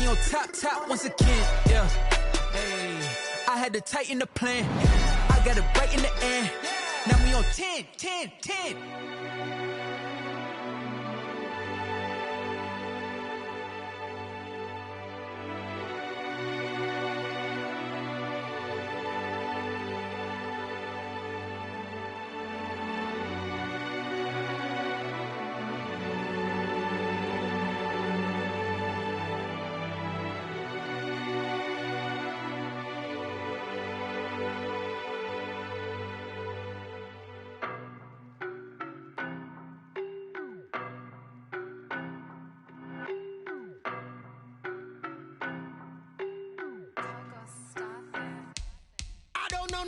we on top once again, yeah. Hey, I had to tighten the plan. I got it right in the end. Now we on 10.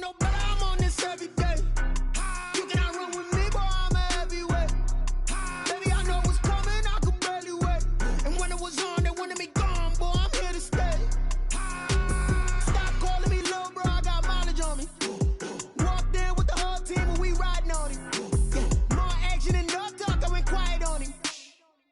No, but I'm on this every day. You cannot run with me, boy, I'm a heavyweight. Baby, I know what's coming, I could barely wait. And when it was on, they wanted me gone, boy, I'm here to stay. Stop calling me little bro, I got mileage on me. Walked in with the whole team and we riding on him. More action and no talk, I went quiet on him.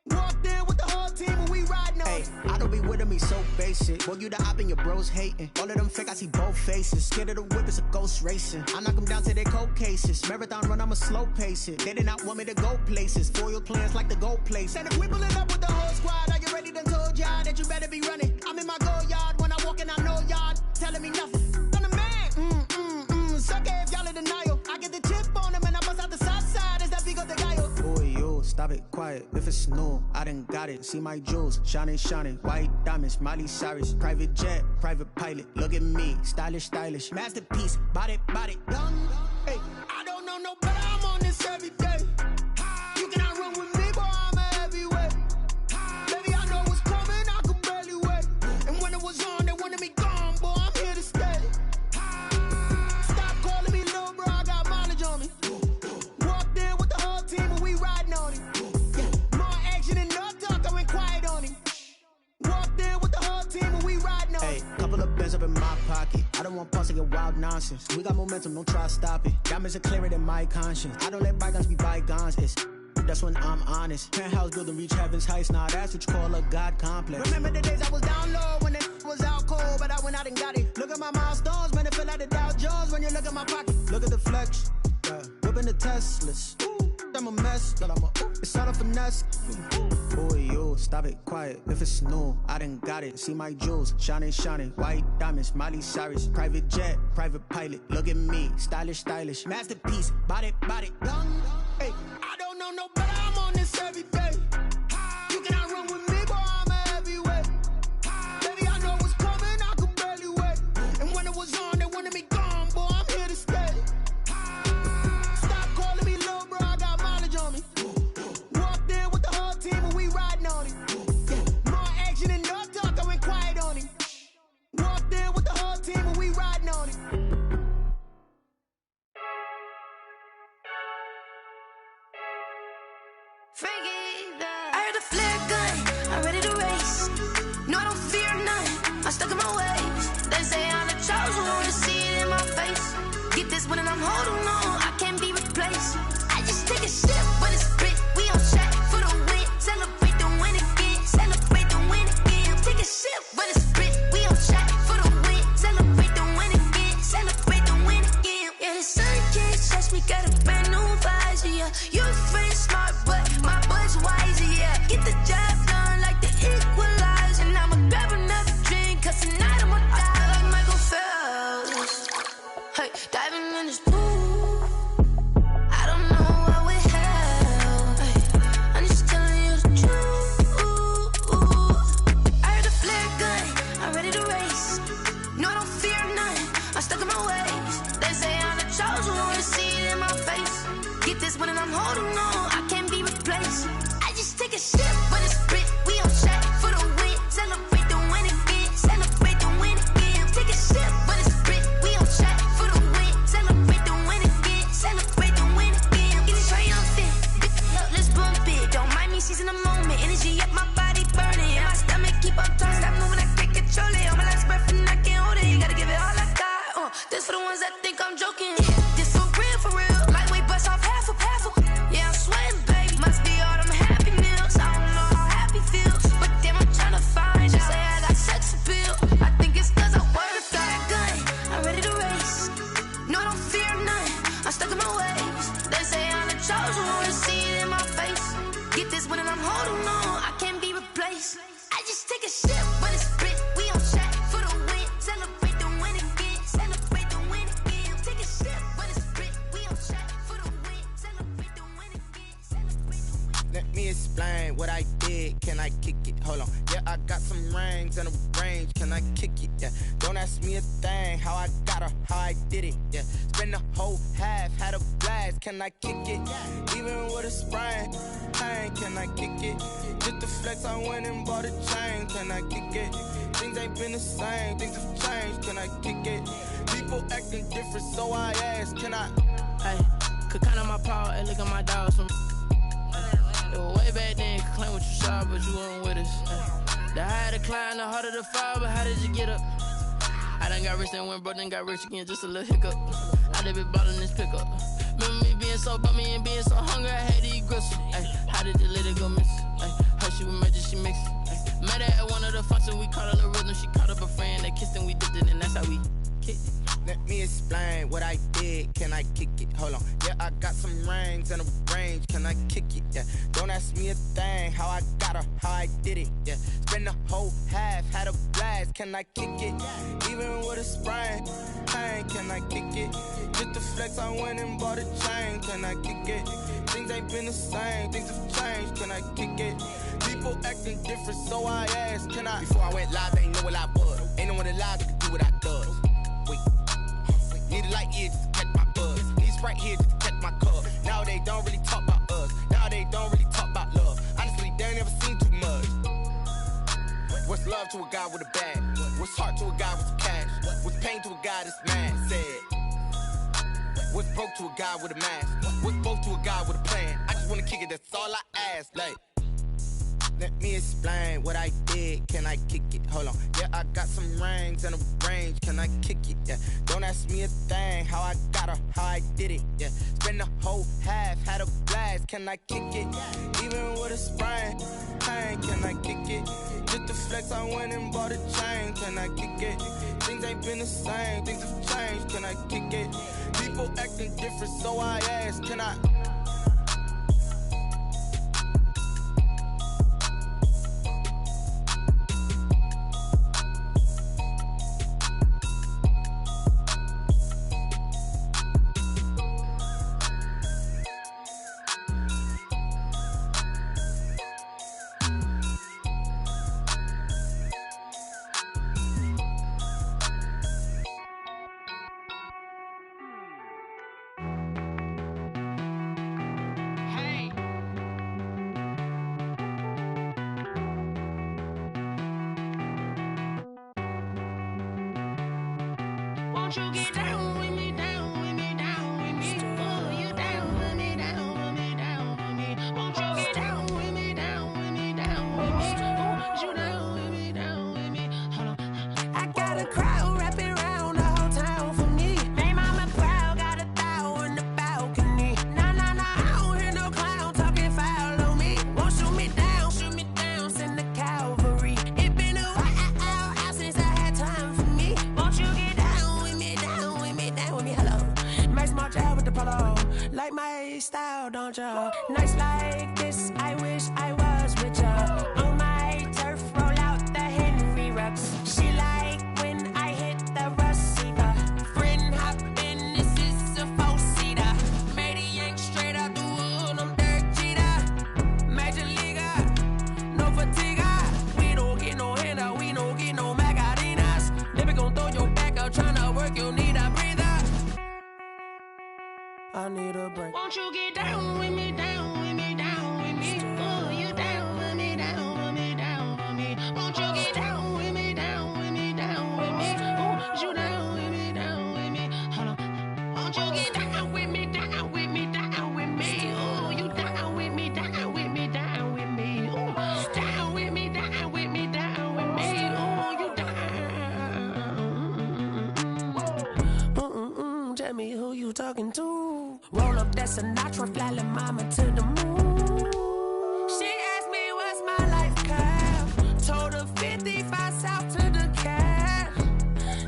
Walked in with the whole team and we riding on him. I don't be with me so basic. Boy, you the op and your bros hating. All of them fake, I see both faces. Scared of the whip, it's a ghost racing. I knock them down to their cold cases. Marathon run, I'ma slow pace it. They did not want me to go places. Foil plans like the go place. And if we pulling up with the whole squad, are you ready? Done told y'all that you better be running. I'm in my go yard. When I walk in, I know y'all telling me nothing. I'm the man. Suck it if y'all in denial. I get the chip on them and I bust out the south side. Is that Vigo de Gallo? Boy, yo, stop it, quiet. If it's new, I done got it. See my jewels, shining. White diamonds, Miley Cyrus. Private jet, private pilot. Look at me, stylish. Masterpiece, body, done. Hey, I don't know no better, I'm on this every day. You cannot run with me, boy, I'm a heavyweight. Baby, I know what's coming, I could barely wait. And when it was on, they wanted me gone, boy, I'm here to stay. Stop calling me little bro, I got mileage on me. Walked in with the whole team and we riding on him. More action and no talk, I went quiet on him. Walked in with the whole team and we riding on him. Hey, couple of bands up in my pocket. I don't want pause to get wild nonsense. We got momentum, don't try to stop it. Diamonds are clearer than my conscience. I don't let bygones be bygones. That's when I'm honest. Penthouse building reach heaven's heights. Now that's what you call a God complex. Remember the days I was down low when it was out cold, but I went out and got it. Look at my milestones, man, it feel like the Dow Jones when you look at my pocket. Look at the flex, whipping the Teslas. I'm a mess, but it's all a finesse. Boy, yo, stop it, quiet. If it's new, I done got it. See my jewels, shining. White diamonds, Miley Cyrus. Private jet, private pilot. Look at me, stylish. Masterpiece, body, done. Hey, I don't know no better, I'm on this every day. You cannot run with me, boy, I'm a heavyweight. Baby, I know what's coming, I could barely wait. And when it was on, they wanted me gone, boy, I'm here to stay. Stop calling me little bro, I got mileage on me. Walked in with the whole team and we riding on him. More action and no talk, I went quiet on him. Walked in with the whole team and we riding on him. I heard a flare gun, I'm ready to race. No, I don't fear none, I'm stuck in my ways. They say I'm the chosen one, to see it in my face. Get this one and I'm holding on, I can't be replaced. I just take a sip, but it's split. We on track for the win. Celebrate the win again, celebrate the win again. Take a sip, but it's split. We on track for the win. Celebrate the win again, celebrate the win again. Yeah, the sun can't touch me, got a brand new visor, yeah. You're friend smart, but my boy's wiser, yeah. Get the job done like the equalizer. And I'ma grab another drink, cause tonight I'ma die like Michael Phelps. Hey, diving in this pool, I don't know what we have. Hey, I'm just telling you the truth. I heard a flare gun, I'm ready to race. No, I don't fear none, I'm stuck in my ways. They say I'm the chosen one, to see it in my face. Get this one and I'm holding on, I can't be replaced. I just take a sip, but it's split. We on track for the win. Celebrate the win again, celebrate the win again. Take a sip, but it's split. We on track for the win. Celebrate the win again, celebrate the win again. Get it triumphant, let's bump it. Don't mind me seizing the moment. Energy up my body burning, and my stomach keep on turning. Stop moving, I can't control it. On my last breath and I can't hold it. You gotta give it all I got. This for the ones that think I'm joking. This for real. Lightweight bust off half a. Yeah, I'm sweating, baby. Must be all them happy meals. I don't know how happy feels, but damn, I'm tryna find out. Say I got I just take a sip when it's split. We on shot for the win. Celebrate the win again. Celebrate the win again. Take a sip when it's split. We on shot for the win. Celebrate the win again. Celebrate the win. Let me explain what I did. Can I kick it? Hold on. Yeah, I got some rings and a range. Can I kick it? Yeah. Don't ask me a thing. How I got her, how I did it. Yeah. Spend the whole half, had a blast. Can I kick it? Even with a sprain. Pain, can I kick it? Just the flex, I went and bought a chain. Can I kick it? Things ain't been the same. Things have changed. Can I kick it? People acting different, so I ask. Can I? Hey, could count on my power and look at my dogs from. It was way back then, could claim what you saw, but you weren't with us. The higher the climb, the harder the fall, but how did you get up? I done got rich and went broke, then got rich again, just a little hiccup. I done been ballin' this pickup. Remember me being so bummy and being so hungry, I had to eat gristle. Ay, how did you let it go miss? Ay, her she was magic, she mixed. Met her at one of the functions, we caught a little rhythm, she caught up a friend, they kissed and we dipped it, and that's how we kicked it. Let me explain what I did. Can I kick it? Hold on. Yeah, I got some rings and a range. Can I kick it? Yeah. Don't ask me a thing. How I got her, how I did it. Yeah. Spend the whole half, had a blast. Can I kick it? Even with a sprain. Pain, can I kick it? Just the flex, I went and bought a chain. Can I kick it? Things ain't been the same. Things have changed. Can I kick it? People acting different, so I asked. Can I? Before I went live, they ain't know what I was. Ain't no one alive that could do what I does. Wait. Need a light year just to catch my buzz. Need Sprite here just to catch my cup. Now they don't really talk about us. Now they don't really talk about love. Honestly, they ain't never seen too much. What's love to a guy with a bag? What's heart to a guy with some cash? What's pain to a guy that's mad? Said. What's broke to a guy with a mask? What's both to a guy with a plan? I just wanna kick it, that's all I ask. Like, let me explain what I did. Can I kick it? Hold on. Yeah, I got some rings and a range. Can I kick it? Yeah. Don't ask me a thing. How I got her, how I did it. Yeah. Spend the whole half, had a blast. Can I kick it? Even with a sprain. Pain, can I kick it? Just the flex, I went and bought a chain. Can I kick it? Things ain't been the same. Things have changed. Can I kick it? People acting different, so I ask. Can I? Won't you get down with me, down with me, down with me? Oh, you down with me, down with me, down with me. Won't you get down with me, down with me, down with me? Oh, you down with me, down with me? Hold on. I got a crowd wrapping around the whole town for me. Hey, mama proud, got a thou in the balcony. Nah, nah, nah, I don't hear no clown talking foul on me. Won't shoot me down, send the cavalry. It been a while since I had time for me. Won't you get down with me, down with me, down with me? Hello. Max March out with the polo. Like my style, don't ya? Nights like this, I wish I was with ya. On my turf, roll out the Henry Rux. She like when I hit the Rosita. Friend hop in, this is a four-seater. Made a yank straight out the wood, I'm Derek Jeter. Major leaguer, no fatigue. We don't get no handout, we don't get no Macarinas. Never gon' throw your back out, tryna work, you need a breather. I need a break. Won't you get down with me, down with me, down with me? Oh, you down with me, down with me, down with me? Won't you get down with me, down with me, down with me? Oh, you down with me, down with me? Hold on. Won't you get down with me, down with me, down with me? Oh, you down with me, down with me, down with me? Oh, down with me, down with me, down with me? Oh, you down. Tell me who you talking to. Roll up that Sinatra, fly la mama to the moon. She asked me what's my life curve. Told her 55 south to the cab.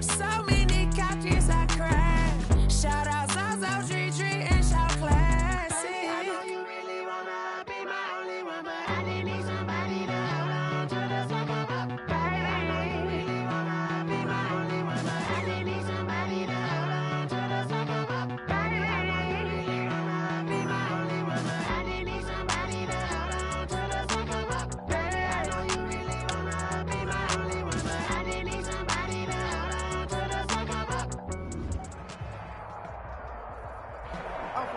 So many couches I cried. Shout out South Street and shout classic. I know you really wanna be my only one, but I didn't need somebody to hold on to the sucker.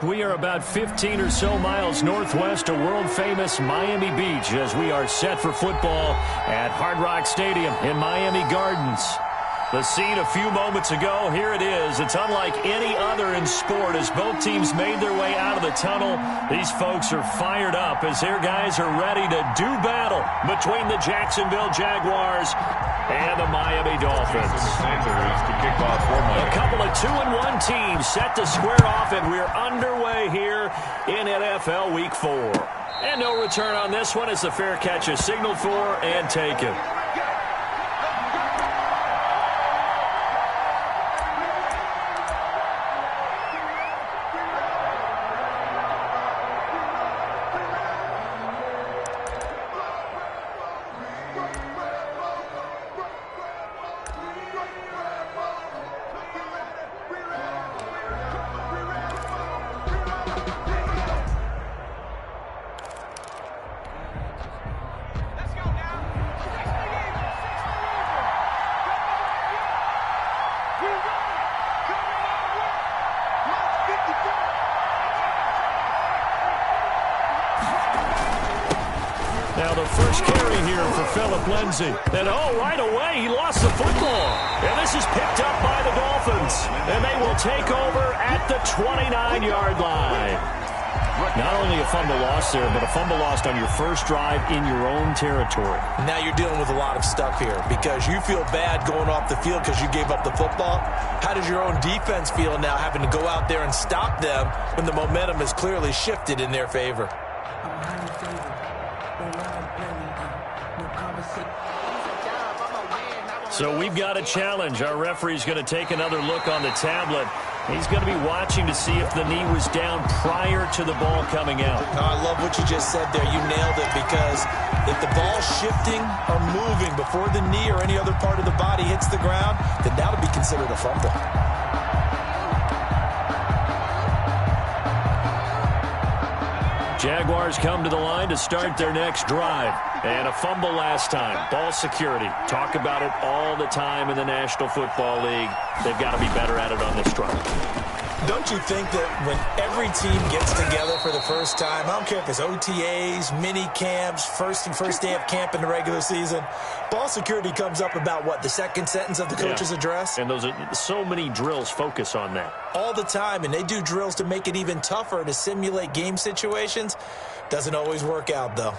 We are about 15 or so miles northwest of world-famous Miami Beach as we are set for football at Hard Rock Stadium in Miami Gardens. The scene a few moments ago, here it is. It's unlike any other in sport as both teams made their way out of the tunnel. These folks are fired up as their guys are ready to do battle between the Jacksonville Jaguars and the Miami Dolphins. A couple of 2-1 teams set to square off, and we're underway here in NFL Week 4. And no return on this one as the fair catch is signaled for and taken. Now the first carry here for Phillip Lindsay. And right away he lost the football. And this is picked up by the Dolphins. And they will take over at the 29-yard line. Not only a fumble loss there, but a fumble lost on your first drive in your own territory. Now you're dealing with a lot of stuff here because you feel bad going off the field because you gave up the football. How does your own defense feel now having to go out there and stop them when the momentum is clearly shifted in their favor? So we've got a challenge. Our referee's going to take another look on the tablet. He's going to be watching to see if the knee was down prior to the ball coming out. I love what you just said there. You nailed it because if the ball's shifting or moving before the knee or any other part of the body hits the ground, then that would be considered a fumble. Jaguars come to the line to start their next drive. And a fumble last time. Ball security. Talk about it all the time in the National Football League. They've got to be better at it on this drive. Don't you think that when every team gets together for the first time, I don't care if it's OTAs, mini camps, first day of camp in the regular season, ball security comes up about what, the second sentence of the coach's address? And those are so many drills focus on that. All the time, and they do drills to make it even tougher to simulate game situations. Doesn't always work out, though.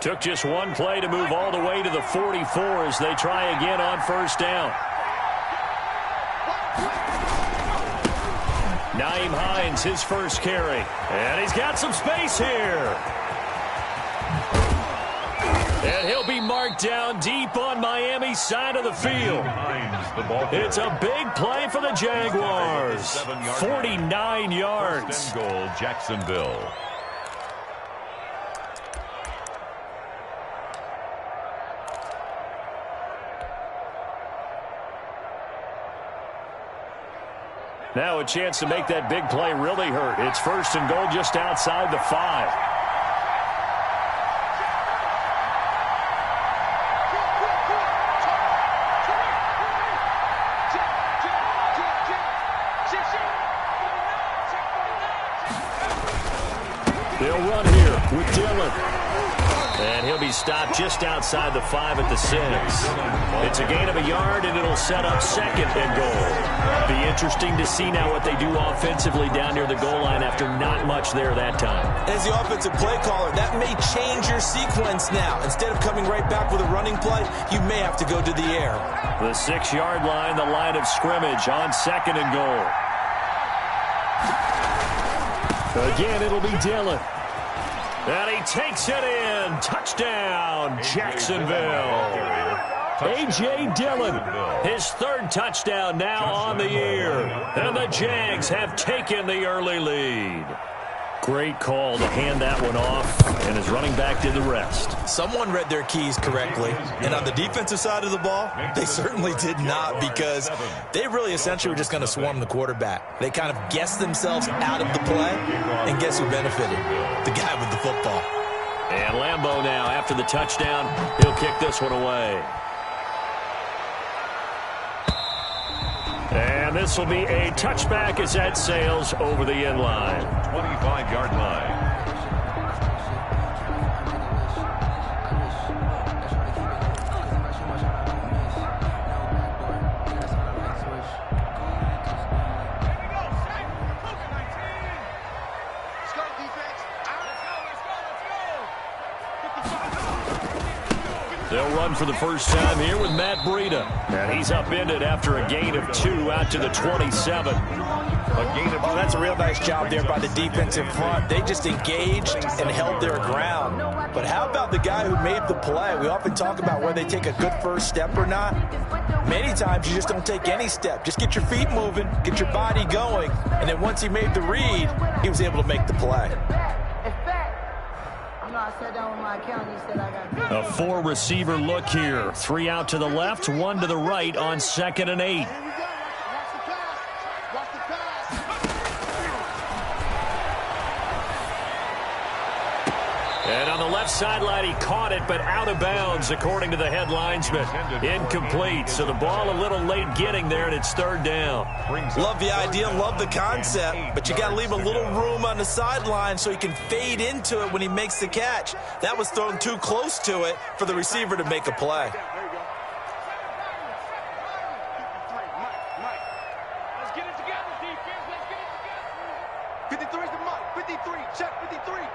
Took just one play to move all the way to the 44 as they try again on first down. Nyheim Hines, his first carry. And he's got some space here. And he'll be marked down deep on Miami's side of the field. It's a big play for the Jaguars. 49 yards. Goal, Jacksonville. Now a chance to make that big play really hurt. It's first and goal just outside the 5. They'll run here with Dillon. And he'll be stopped just outside the 5 at the 6. It's a gain of a yard, and it'll set up second and goal. Be interesting to see now what they do offensively down near the goal line after not much there that time. As the offensive play caller, that may change your sequence now. Instead of coming right back with a running play, you may have to go to the air. The 6-yard line, the line of scrimmage on second and goal. Again, it'll be Dillon. And he takes it in. Touchdown, Jacksonville. A.J. Dillon, his third touchdown now on the year. And the Jags have taken the early lead. Great call to hand that one off, and his running back did the rest. Someone read their keys correctly, and on the defensive side of the ball, they certainly did not, because they really essentially were just going to swarm the quarterback. They kind of guessed themselves out of the play, and guess who benefited? The guy with the football. And Lambeau now, after the touchdown, he'll kick this one away. And this will be a touchback as that sails over the end line. 25-yard line. They'll run for the first time here with Matt Breida. And he's upended after a gain of 2 out to the 27. Oh, that's a real nice job there by the defensive front. They just engaged and held their ground. But how about the guy who made the play? We often talk about whether they take a good first step or not. Many times you just don't take any step. Just get your feet moving, get your body going. And then once he made the read, he was able to make the play. A 4-receiver look here. 3 out to the left, 1 to the right on 2nd and 8. And on the left sideline, he caught it, but out of bounds, according to the head linesman. Incomplete, so the ball a little late getting there, and it's 3rd down. Love the idea, love the concept, but you got to leave a little room on the sideline so he can fade into it when he makes the catch. That was thrown too close to it for the receiver to make a play. Let's get it together, defense. Let's get it together. 53's the mark. 53. Check 53.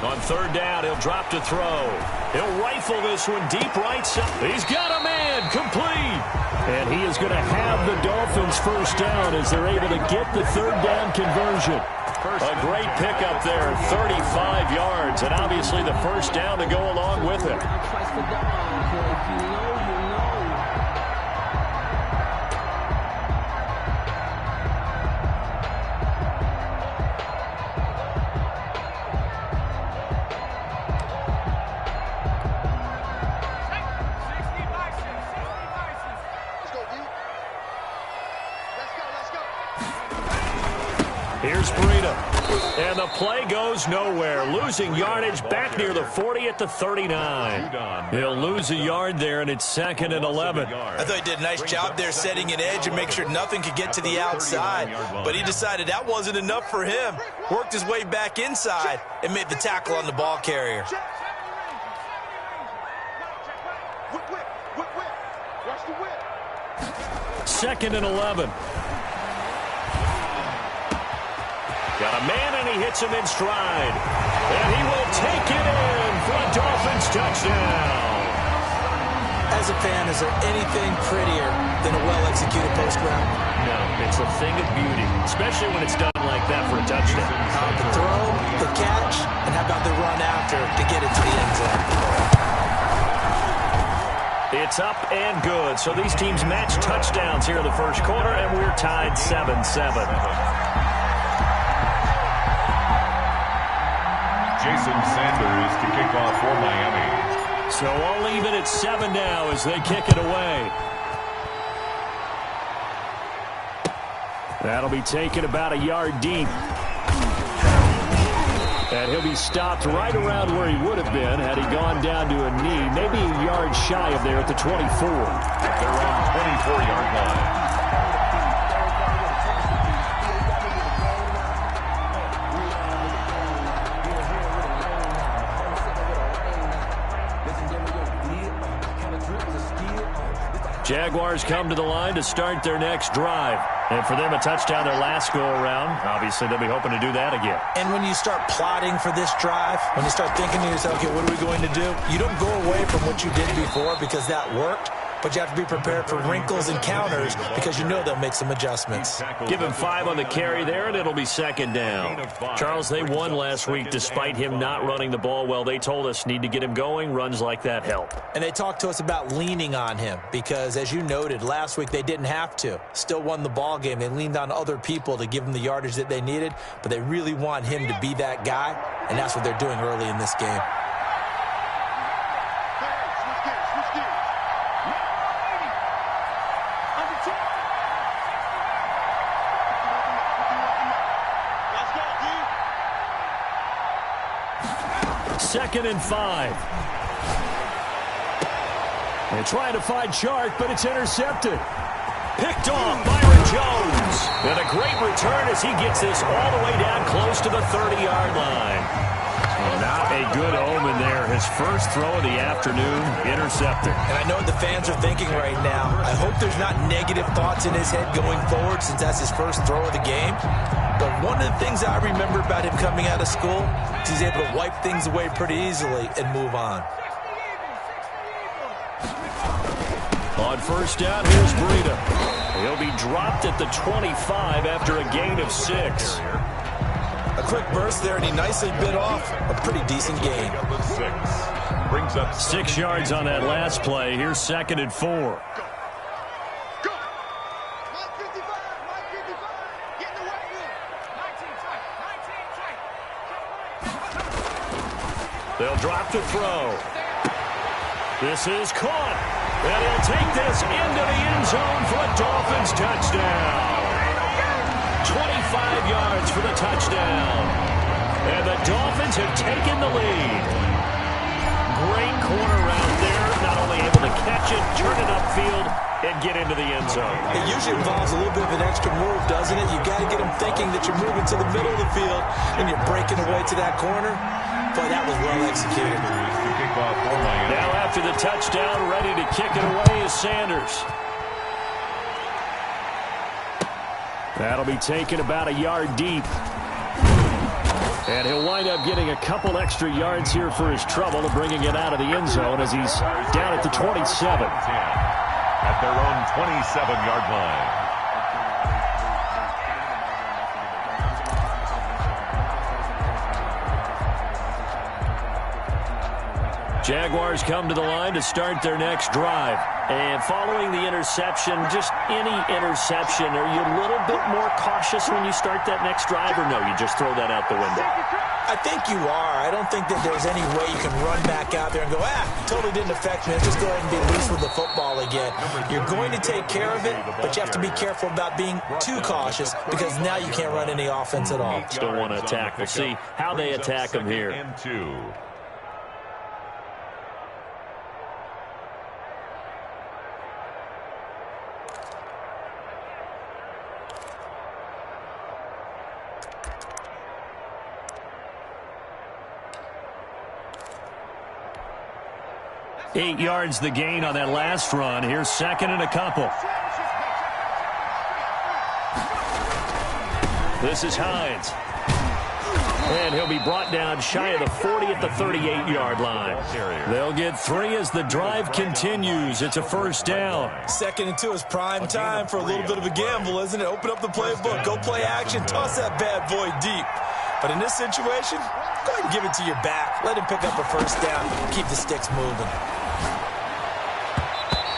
On 3rd down, he'll drop to throw. He'll rifle this one deep right side. He's got a man, complete. And he is going to have the Dolphins first down as they're able to get the 3rd down conversion. A great pickup there, 35 yards, and obviously the first down to go along with it. Here's Breida. And the play goes nowhere. Losing yardage back near the 40 at the 39. He'll lose a yard there, and it's 2nd and 11. I thought he did a nice job there setting an edge and make sure nothing could get to the outside. But he decided that wasn't enough for him. Worked his way back inside and made the tackle on the ball carrier. Watch the whip. 2nd and 11. Got a man, and he hits him in stride. And he will take it in for a Dolphins touchdown. As a fan, is there anything prettier than a well-executed post route? No, it's a thing of beauty, especially when it's done like that for a touchdown. The throw, the catch, and how about the run after to get it to the end zone? It's up and good. So these teams match touchdowns here in the first quarter, and we're tied 7-7. Jason Sanders to kick off for Miami. So all even at 7 now as they kick it away. That'll be taken about a yard deep. And he'll be stopped right around where he would have been had he gone down to a knee, maybe a yard shy of there at the 24. They're on 24-yard line. Jaguars come to the line to start their next drive. And for them, a touchdown their last go-around. Obviously, they'll be hoping to do that again. And when you start plotting for this drive, when you start thinking to yourself, okay, what are we going to do? You don't go away from what you did before because that worked, but you have to be prepared for wrinkles and counters because you know they'll make some adjustments. Give him 5 on the carry there, and it'll be second down. Charles, they won last week despite him not running the ball well. They told us need to get him going. Runs like that help. And they talked to us about leaning on him because, as you noted, last week they didn't have to. Still won the ball game. They leaned on other people to give them the yardage that they needed, but they really want him to be that guy, and that's what they're doing early in this game. Second and 5. They're trying to find Chark, but it's intercepted. Picked off Byron Jones. And a great return as he gets this all the way down close to the 30-yard line. Not a good omen there. His first throw of the afternoon, intercepted. And I know what the fans are thinking right now. I hope there's not negative thoughts in his head going forward since that's his first throw of the game. But one of the things I remember about him coming out of school is he's able to wipe things away pretty easily and move on. On first down, here's Breida. He'll be dropped at the 25 after a gain of 6. A quick burst there, and he nicely bit off a pretty decent gain. 6 yards on that last play. Here's second and 4. They'll drop to throw. This is caught. And he'll take this into the end zone for a Dolphins touchdown. 25 yards for the touchdown. And the Dolphins have taken the lead. Great corner route there. Not only able to catch it, turn it upfield, and get into the end zone. It usually involves a little bit of an extra move, doesn't it? You got to get them thinking that you're moving to the middle of the field and you're breaking away to that corner. But that was well executed. Now after the touchdown, ready to kick it away is Sanders. That'll be taken about a yard deep. And he'll wind up getting a couple extra yards here for his trouble to bringing it out of the end zone as he's down at the 27. At their own 27-yard line. Jaguars come to the line to start their next drive. And following the interception, just any interception, are you a little bit more cautious when you start that next drive, or no, you just throw that out the window? I think you are. I don't think that there's any way you can run back out there and go, totally didn't affect me. Let's just go ahead and be loose with the football again. You're going to take care of it, but you have to be careful about being too cautious because now you can't run any offense at all. Still want to attack. We'll see how they attack them here. And 2. Eight yards the gain on that last run. Here's second and a couple. This is Hines. And he'll be brought down shy of the 40 at the 38-yard line. They'll get 3 as the drive continues. It's a first down. 2nd and 2 is prime time for a little bit of a gamble, isn't it? Open up the playbook. Go play action. Toss that bad boy deep. But in this situation, go ahead and give it to your back. Let him pick up a first down. Keep the sticks moving.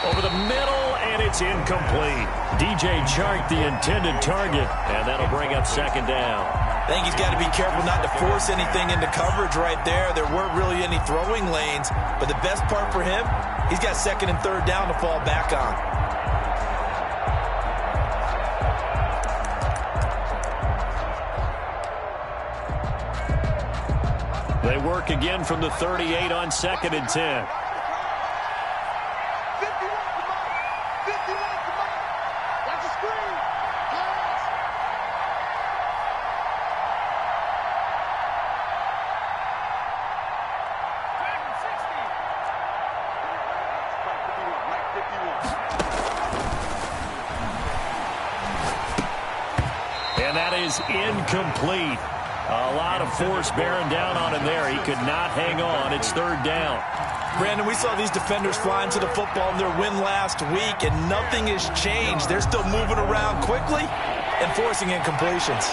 Over the middle, and it's incomplete. DJ Chark, the intended target, and that'll bring up second down. I think he's got to be careful not to force anything into coverage right there. There weren't really any throwing lanes, but the best part for him, he's got 2nd and 3rd down to fall back on. They work again from the 38 on 2nd and 10. And that is incomplete. A lot of force bearing down on him there. He could not hang on. It's 3rd down. Brandon, we saw these defenders flying to the football in their win last week, and nothing has changed. They're still moving around quickly and forcing incompletions.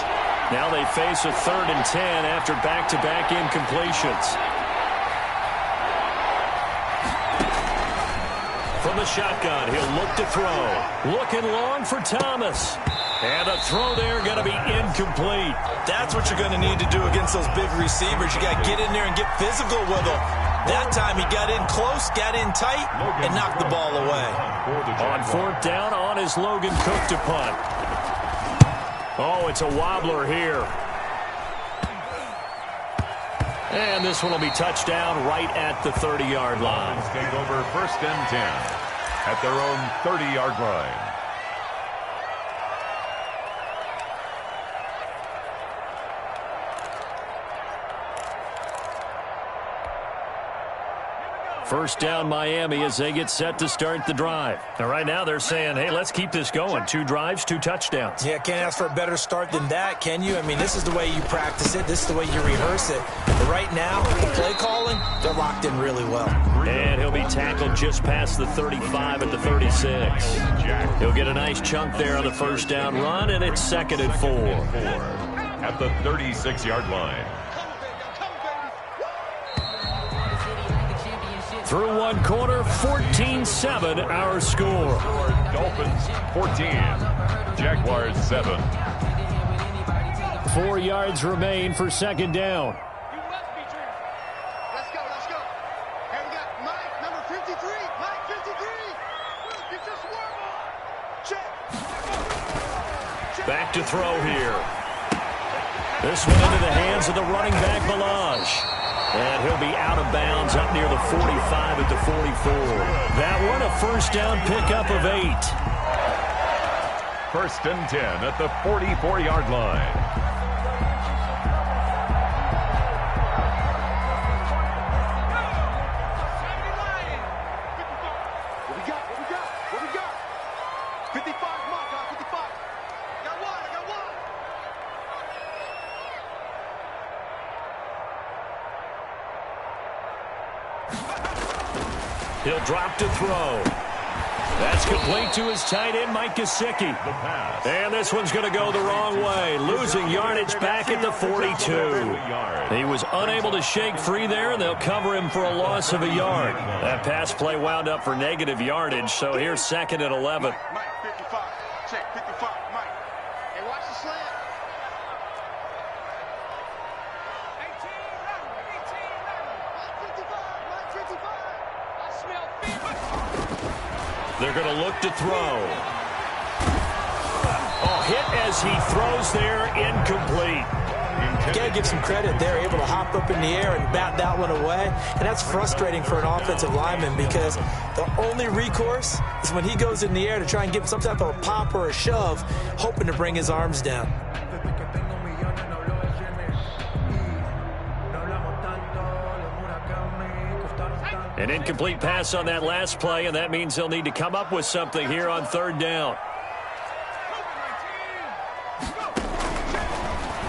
Now they face a 3rd and 10 after back-to-back incompletions. From the shotgun, he'll look to throw. Looking long for Thomas. And a throw there going to be incomplete. That's what you're going to need to do against those big receivers. You got to get in there and get physical with them. That time he got in close, got in tight, and knocked the ball away. On 4th down, on is Logan Cook to punt. Oh, it's a wobbler here. And this one will be touched down right at the 30-yard line. Take over 1st and 10 at their own 30-yard line. First down Miami as they get set to start the drive. Now right now they're saying, hey, let's keep this going. 2 drives, 2 touchdowns. Yeah, can't ask for a better start than that, can you? I mean, this is the way you practice it. This is the way you rehearse it. But right now, the play calling, they're locked in really well. And he'll be tackled just past the 35 at the 36. He'll get a nice chunk there on the first down run, and it's 2nd and 4. At the 36-yard line. Through one quarter, 14-7 our score. Dolphins 14, Jaguars 7. 4 yards remain for 2nd down. You must be dreaming. Let's go, let's go. Hey, we got Mike, number 53. Mike, 53. Get your swarm on. Check. Back to throw here. This one into the hands of the running back, Balaj. And he'll be out of bounds up near the 45 at the 44. That one a first down pickup of 8. 1st and 10 at the 44-yard line. What we got? 55, mark out, 55. I got one. He'll drop to throw. That's complete to his tight end, Mike Gesicki. And this one's going to go the wrong way, losing yardage back at the 42. He was unable to shake free there, and they'll cover him for a loss of a yard. That pass play wound up for negative yardage, so here's 2nd and 11. Mike, 55. Check, 55, Mike. Hey, watch the slant. 18, 55, Mike, 55. I smell feet. They're going to look to throw. Oh, hit as he throws there, incomplete. You got to give some credit. They're able to hop up in the air and bat that one away. And that's frustrating for an offensive lineman because the only recourse is when he goes in the air to try and give some type of a pop or a shove, hoping to bring his arms down. An incomplete pass on that last play, and that means they'll need to come up with something here on 3rd down.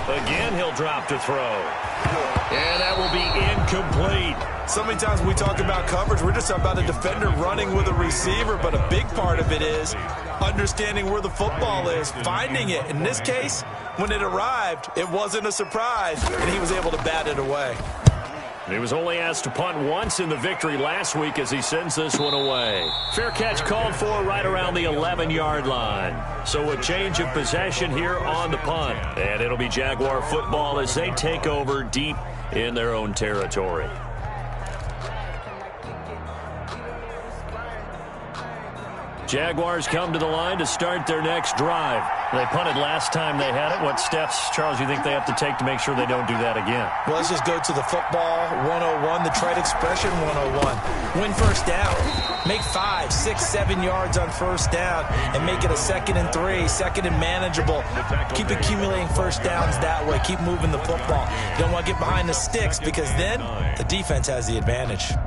Again, he'll drop to throw. And that will be incomplete. So many times when we talk about coverage, we're just about a defender running with a receiver, but a big part of it is understanding where the football is, finding it. In this case, when it arrived, it wasn't a surprise, and he was able to bat it away. He was only asked to punt once in the victory last week as he sends this one away. Fair catch called for right around the 11-yard line. So a change of possession here on the punt. And it'll be Jaguar football as they take over deep in their own territory. Jaguars come to the line to start their next drive. They punted last time they had it. What steps, Charles, you think they have to take to make sure they don't do that again? Well, let's just go to the football 101, the trade expression 101. Win first down. Make 5, 6, 7 yards on first down and make it a 2nd and 3, 2nd and manageable. Keep accumulating first downs that way. Keep moving the football. You don't want to get behind the sticks because then the defense has the advantage.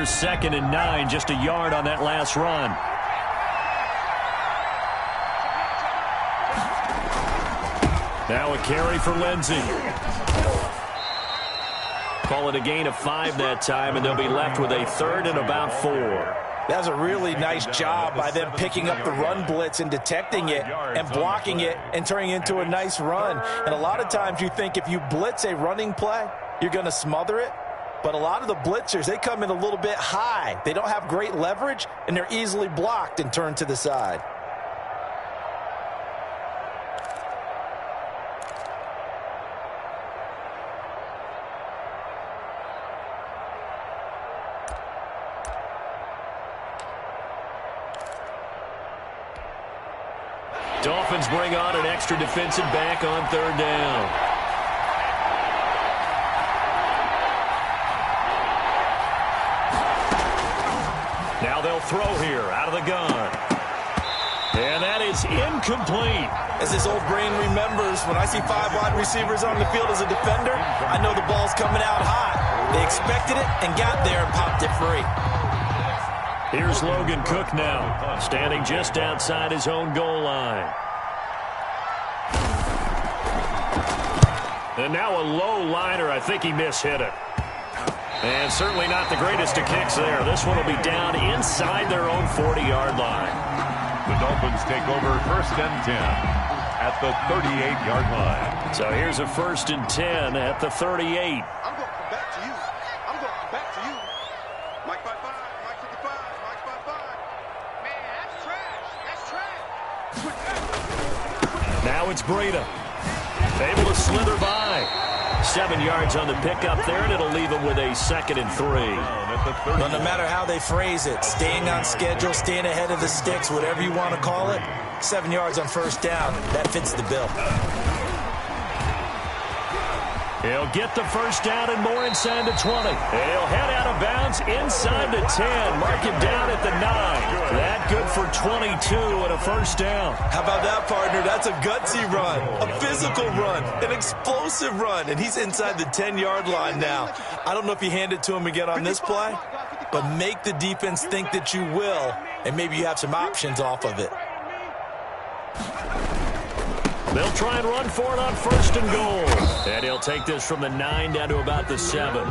Here's 2nd and 9, just a yard on that last run. Now a carry for Lindsey. Call it a gain of 5 that time, and they'll be left with a 3rd and about 4. That was a really nice job by them picking up the run blitz and detecting it and blocking it and turning it into a nice run. And a lot of times you think if you blitz a running play, you're going to smother it. But a lot of the blitzers, they come in a little bit high. They don't have great leverage, and they're easily blocked and turned to the side. Dolphins bring on an extra defensive back on 3rd down. Now they'll throw here out of the gun. And that is incomplete. As his old brain remembers, when I see 5 wide receivers on the field as a defender, I know the ball's coming out hot. They expected it and got there and popped it free. Here's Logan Cook now, standing just outside his own goal line. And now a low liner. I think he mishit it. And certainly not the greatest of kicks there. This one will be down inside their own 40-yard line. The Dolphins take over 1st and 10 at the 38-yard line. So here's a 1st and 10 at the 38. I'm going to come back to you. I'm going to come back to you. Mike 5-5, Mike 55, Mike 5-5. Man, that's trash. That's trash. Now it's Breida. Able to slither by. 7 yards on the pickup there, and it'll leave him with a 2nd and 3. Well, no matter how they phrase it, staying on schedule, staying ahead of the sticks, whatever you want to call it, 7 yards on 1st down, that fits the bill. He'll get the 1st down and more inside the 20. He'll head out of bounds inside the 10. Mark him down at the 9. That good for 22 and a 1st down. How about that, partner? That's a gutsy run, a physical run, an explosive run, and he's inside the 10-yard line now. I don't know if you hand it to him again on this play, but make the defense think that you will, and maybe you have some options off of it. They'll try and run for it on 1st and goal. And he'll take this from the 9 down to about the 7.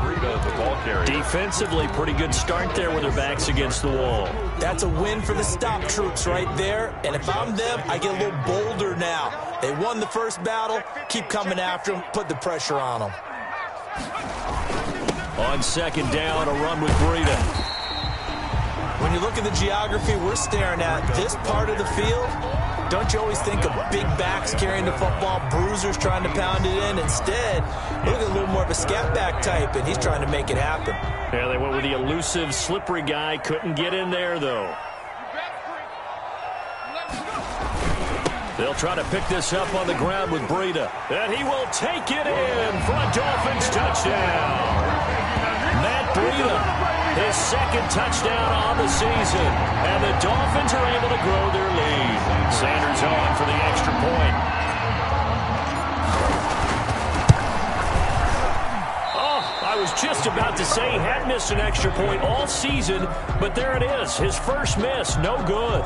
Defensively, pretty good start there with their backs against the wall. That's a win for the stop troops right there. And if I'm them, I get a little bolder now. They won the first battle. Keep coming after them. Put the pressure on them. On 2nd down, a run with Breida. When you look at the geography we're staring at, this part of the field, don't you always think of big backs carrying the football, bruisers trying to pound it in? Instead, look at a little more of a scat back type, and he's trying to make it happen. Yeah, they went with the elusive, slippery guy. Couldn't get in there, though. They'll try to pick this up on the ground with Breida. And he will take it in for a Dolphins touchdown. Matt Breida. His 2nd touchdown on the season. And the Dolphins are able to grow their lead. Sanders on for the extra point. Oh, I was just about to say he had missed an extra point all season, but there it is. His first miss, no good.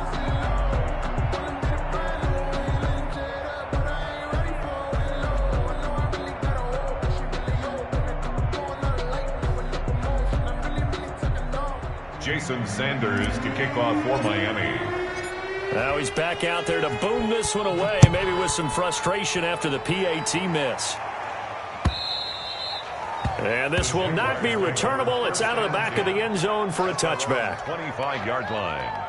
Jason Sanders to kick off for Miami. Now he's back out there to boom this one away, maybe with some frustration after the PAT miss. And this will not be returnable. It's out of the back of the end zone for a touchback. 25-yard line.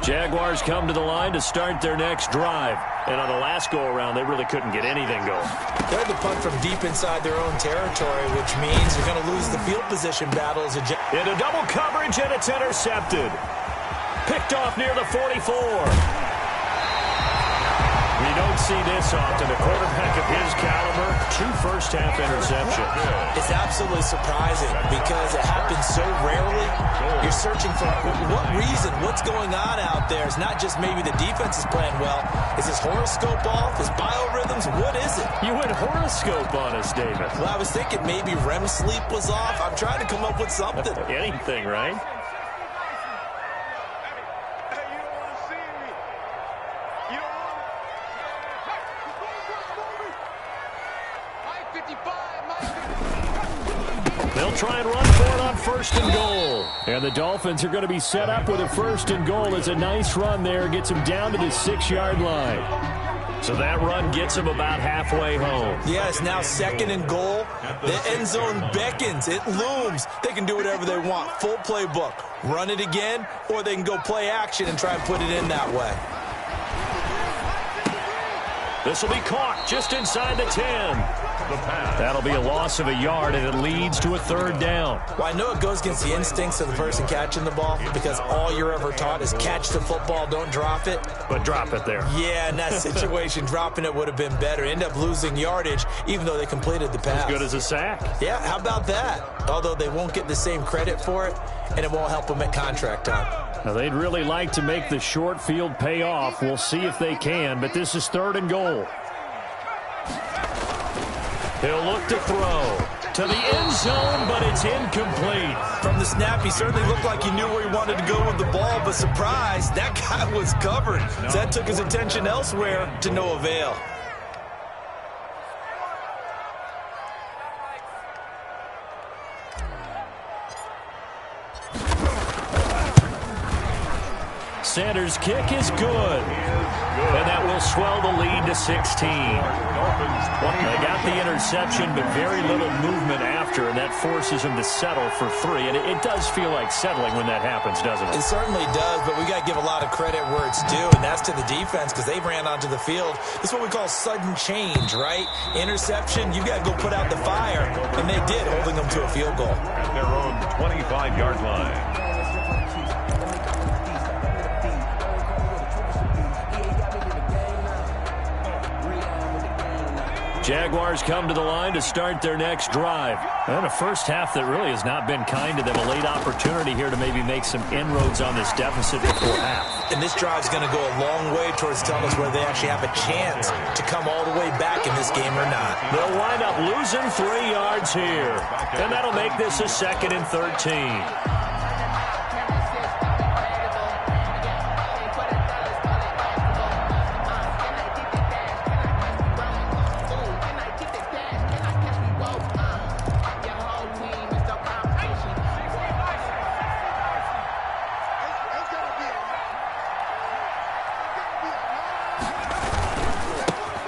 Jaguars come to the line to start their next drive. And on the last go-around, they really couldn't get anything going. They had to punt from deep inside their own territory, which means they're going to lose the field position battle. Into double coverage, and it's intercepted. Picked off near the 44. We don't see this often. A quarterback of his caliber, 2 first-half interceptions. It's absolutely surprising because it happens so rarely. You're searching for what reason, what's going on out there. It's not just maybe the defense is playing well. Is his horoscope off? His biorhythms? What is it? You went horoscope on us, David. Well, I was thinking maybe REM sleep was off. I'm trying to come up with something. Anything, right? They'll try and run for it on 1st and goal. And the Dolphins are going to be set up with a 1st and goal. It's a nice run there. Gets them down to the 6-yard line. So that run gets them about halfway home. Yeah, it's now 2nd and goal. The end zone beckons. It looms. They can do whatever they want. Full playbook. Run it again, or they can go play action and try and put it in that way. This will be caught just inside the 10. That'll be a loss of a yard, and it leads to a 3rd down. Well, I know it goes against the instincts of the person catching the ball because all you're ever taught is catch the football, don't drop it. But drop it there. Yeah, in that situation, dropping it would have been better. End up losing yardage, even though they completed the pass. As good as a sack. Yeah, how about that? Although they won't get the same credit for it, and it won't help them at contract time. Now, they'd really like to make the short field pay off. We'll see if they can, but this is 3rd and goal. He'll look to throw to the end zone, but it's incomplete. From the snap, he certainly looked like he knew where he wanted to go with the ball, but surprise, that guy was covered. So that took his attention elsewhere to no avail. Sanders' kick is good. And that will swell the lead to 16. They got the interception, but very little movement after, and that forces them to settle for 3. And it does feel like settling when that happens, doesn't it? It certainly does, but we got to give a lot of credit where it's due, and that's to the defense because they ran onto the field. This is what we call sudden change, right? Interception, you got to go put out the fire, and they did, holding them to a field goal. At their own 25-yard line. Jaguars come to the line to start their next drive. And a first half that really has not been kind to them. A late opportunity here to maybe make some inroads on this deficit before half. And this drive is going to go a long way towards telling us whether they actually have a chance to come all the way back in this game or not. They'll wind up losing 3 yards here. And that'll make this a 2nd and 13.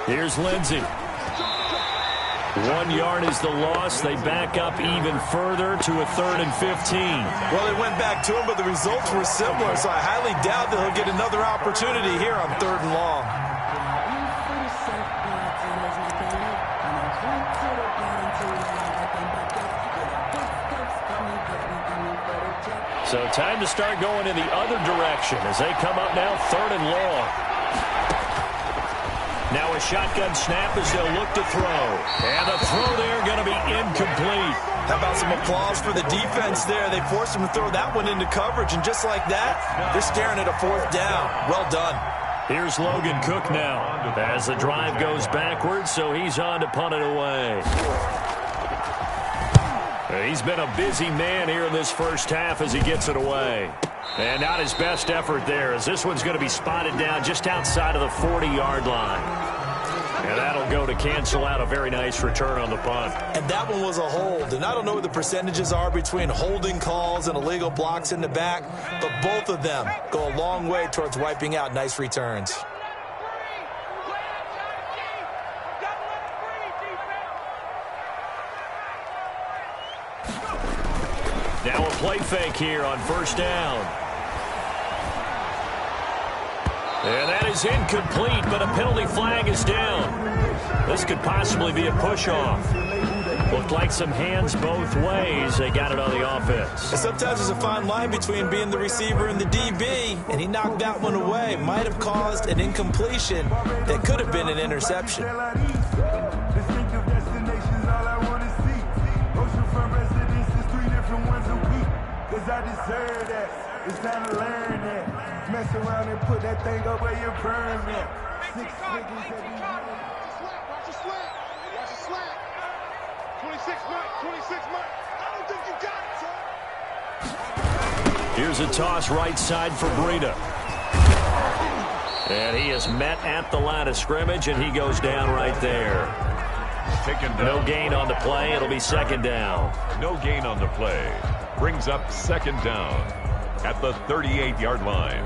Here's Lindsey. 1 yard is the loss. They back up even further to a 3rd and 15. Well, they went back to him, but the results were similar, so I highly doubt that he'll get another opportunity here on 3rd and long. So time to start going in the other direction as they come up now 3rd and long. Now a shotgun snap as they'll look to throw. And the throw there going to be incomplete. How about some applause for the defense there? They forced him to throw that one into coverage, and just like that, they're staring at a 4th down. Well done. Here's Logan Cook now as the drive goes backwards, so he's on to punt it away. He's been a busy man here in this first half as he gets it away. And not his best effort there, as this one's going to be spotted down just outside of the 40-yard line. And that'll go to cancel out a very nice return on the punt. And that one was a hold. And I don't know what the percentages are between holding calls and illegal blocks in the back, but both of them go a long way towards wiping out nice returns. Now a play fake here on 1st down. And that is incomplete, but a penalty flag is down. This could possibly be a push-off. Looked like some hands both ways. They got it on the offense. And sometimes there's a fine line between being the receiver and the DB, and he knocked that one away. Might have caused an incompletion that could have been an interception. I deserve that. It's time to learn that. Mess around and put that thing up where you burn that. 6 figures every year. Watch your slant. Watch your slant. 26 Mike. 26 Mike. I don't think you got it, son. Here's a toss right side for Breida. And he is met at the line of scrimmage, and he goes down right there. Taken down. No gain on the play. It'll be second down. No gain on the play. Brings up second down at the 38-yard line.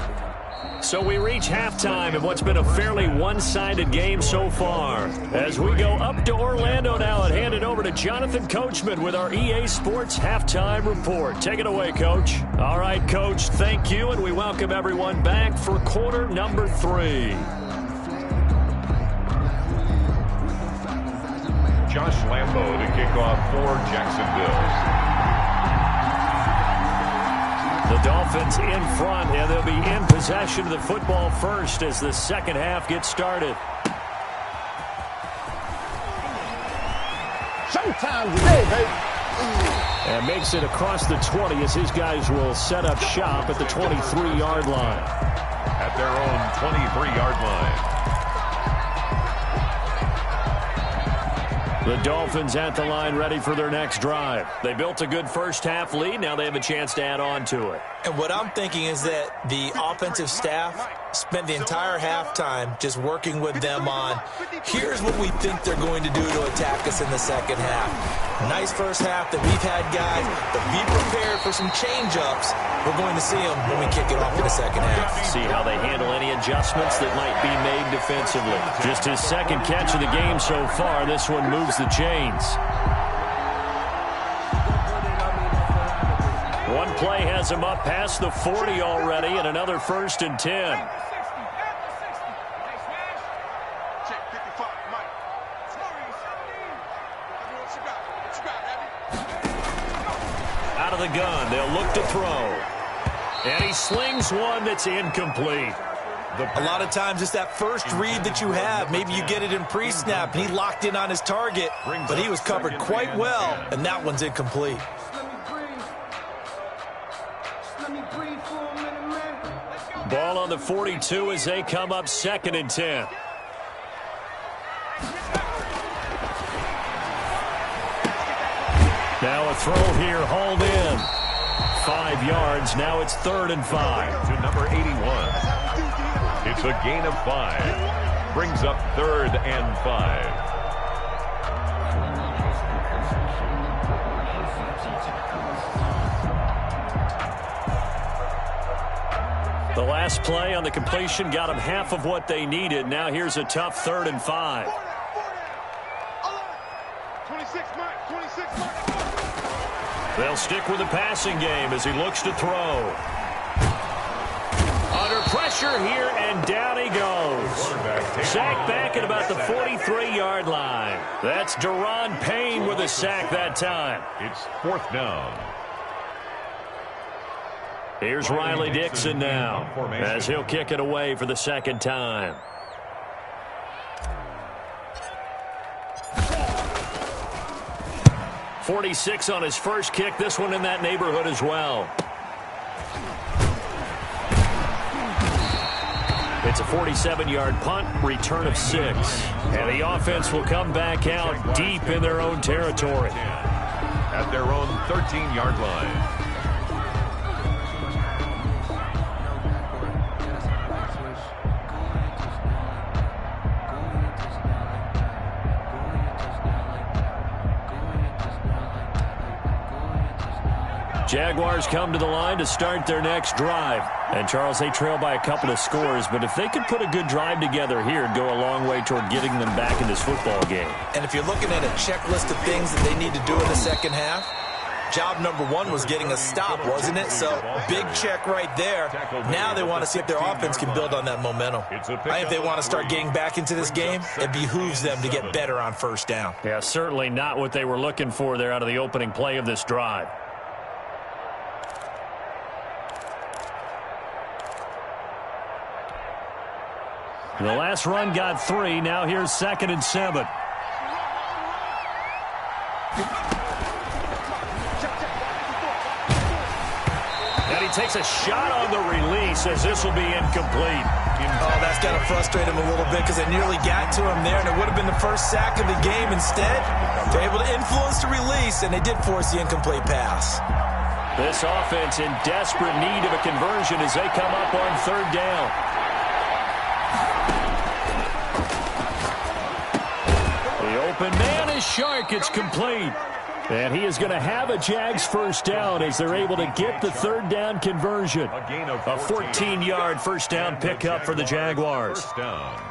So we reach halftime in what's been a fairly one-sided game so far. As we go up to Orlando now and hand it over to Jonathan Coachman with our EA Sports Halftime Report. Take it away, Coach. All right, Coach, thank you, and we welcome everyone back for quarter number 3. Josh Lambo to kick off for Jacksonville. The Dolphins in front, and they'll be in possession of the football first as the second half gets started. Showtime today, baby. And makes it across the 20 as his guys will set up shop at the 23-yard line. At their own 23-yard line. The Dolphins at the line ready for their next drive. They built a good first-half lead. Now they have a chance to add on to it. And what I'm thinking is that the offensive staff spent the entire halftime just working with them on, here's what we think they're going to do to attack us in the second half. Nice first half that we've had, guys, but be prepared for some change-ups. We're going to see them when we kick it off in the second half. See how they handle any adjustments that might be made defensively. Just his second catch of the game so far. This one moves the chains. One play has him up past the 40 already, and another 1st and 10. Out of the gun, they'll look to throw. And he slings one that's incomplete. A lot of times it's that first read that you have. Maybe you get it in pre-snap, and he locked in on his target, but he was covered quite well, and that one's incomplete. Ball on the 42 as they come up 2nd and 10. Now a throw here, hauled in. 5 yards, now it's 3rd and 5. To number 81. It's a gain of 5. Brings up 3rd and 5. The last play on the completion got them half of what they needed. Now here's a tough 3rd and 5. 26 Mike. 26 Mike. They'll stick with the passing game as he looks to throw. Under pressure here, and down he goes. Sacked back at about the 43-yard line. That's Deron Payne with a sack that time. It's 4th down. Here's Riley Dixon now as he'll kick it away for the second time. .46 on his first kick. This one in that neighborhood as well. It's a 47-yard punt, return of 6. And the offense will come back out deep in their own territory. At their own 13-yard line. Jaguars come to the line to start their next drive. And, Charles, they trail by a couple of scores, but if they could put a good drive together here, it'd go a long way toward getting them back in this football game. And if you're looking at a checklist of things that they need to do in the second half, Job number one was getting a stop, wasn't it? So big check right there. Now they want to see if their offense can build on that momentum. I think if they want to start getting back into this game, it behooves them to get better on first down. Yeah, certainly not what they were looking for there out of the opening play of this drive. The last run got 3. Now here's 2nd and 7. And he takes a shot on the release as this will be incomplete. Oh, that's got to frustrate him a little bit because they nearly got to him there, and it would have been the first sack of the game. Instead, they're able to influence the release, and they did force the incomplete pass. This offense in desperate need of a conversion as they come up on 3rd down. The open man is Shark. It's complete. And he is going to have a Jags first down as they're able to get the 3rd down conversion. A 14-yard first down pickup for the Jaguars. First down.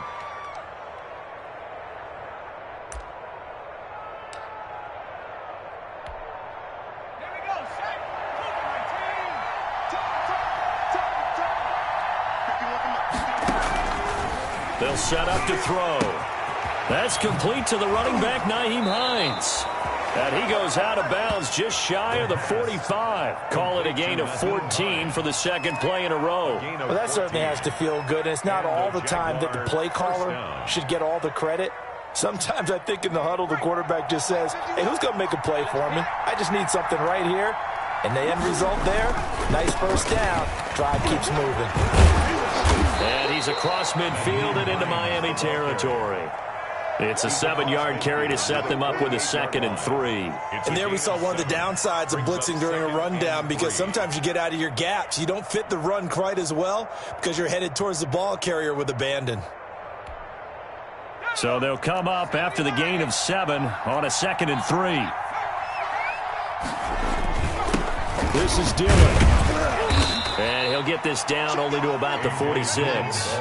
They'll set up to throw. That's complete to the running back, Nyheim Hines. And he goes out of bounds just shy of the 45. Call it a gain of 14 for the 2nd play in a row. Well, that certainly has to feel good. And it's not all the time that the play caller should get all the credit. Sometimes I think in the huddle, the quarterback just says, hey, who's going to make a play for me? I just need something right here. And the end result there, nice first down. Drive keeps moving. And he's across midfield and into Miami territory. It's a 7-yard carry to set them up with a 2nd and 3. And there we saw one of the downsides of blitzing during a rundown, because sometimes you get out of your gaps. You don't fit the run quite as well because you're headed towards the ball carrier with abandon. So they'll come up after the gain of 7 on a 2nd and 3. This is Dillon. And he'll get this down only to about the 46.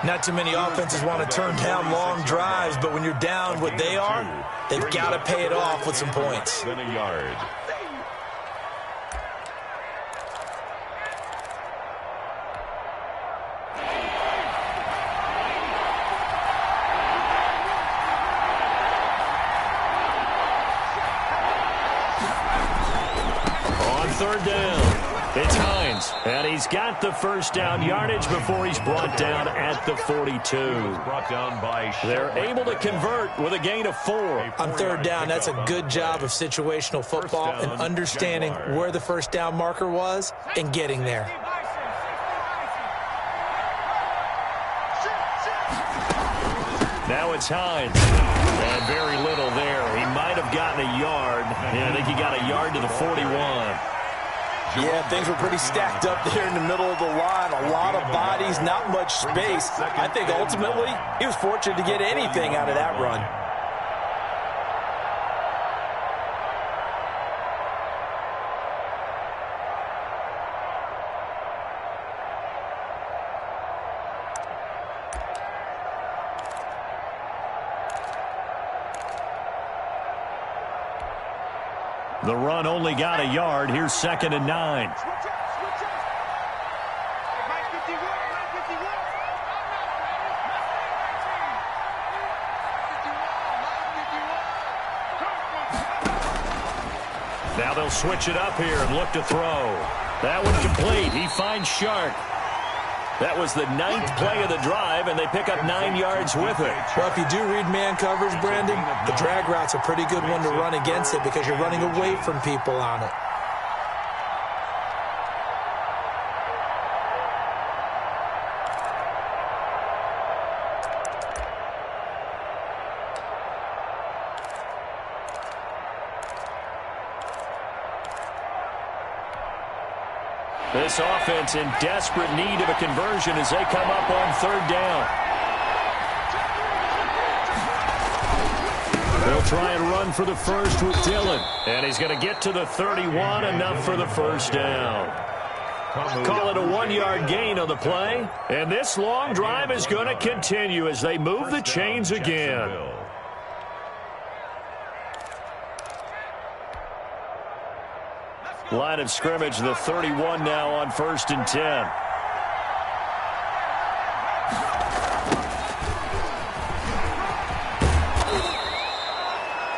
Not too many offenses want to turn down long drives, but when you're down what they are, they've got to pay it off with some points. Then a yard. On 3rd down, it's Hines, and he's got the first down yardage before he's brought down at the 42. Brought down by They're able to convert with a gain of 4. On 3rd down, that's a good job of situational football and understanding where the first down marker was and getting there. Now it's Hines, and very little there. He might have gotten a yard. Yeah, I think he got a yard to the 41. Yeah, things were pretty stacked up there in the middle of the line. A lot of bodies, not much space. I think ultimately he was fortunate to get anything out of that run. The run only got a yard. Here's 2nd and 9. Now they'll switch it up here and look to throw. That one complete. He finds Shark. That was the 9th play of the drive, and they pick up 9 yards with it. Well, if you do read man coverage, Brandon, the drag route's a pretty good one to run against it because you're running away from people on it. This offense in desperate need of a conversion as they come up on 3rd down. They'll try and run for the first with Dillon. And he's going to get to the 31, enough for the first down. Call it a 1-yard gain on the play. And this long drive is going to continue as they move the chains again. Line of scrimmage, the 31 now on 1st and 10.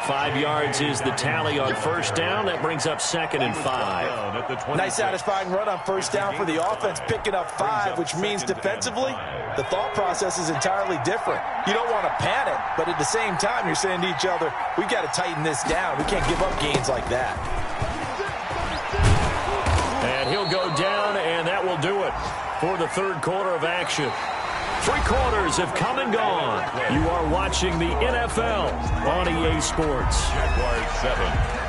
5 yards is the tally on 1st down. That brings up 2nd and 5. Nice satisfying run on 1st down for the offense, picking up 5, which means defensively, the thought process is entirely different. You don't want to panic, but at the same time, you're saying to each other, we've got to tighten this down. We can't give up gains like that. And he'll go down, and that will do it for the 3rd quarter of action. 3 quarters have come and gone. You are watching the NFL on EA Sports. Jaguars 7.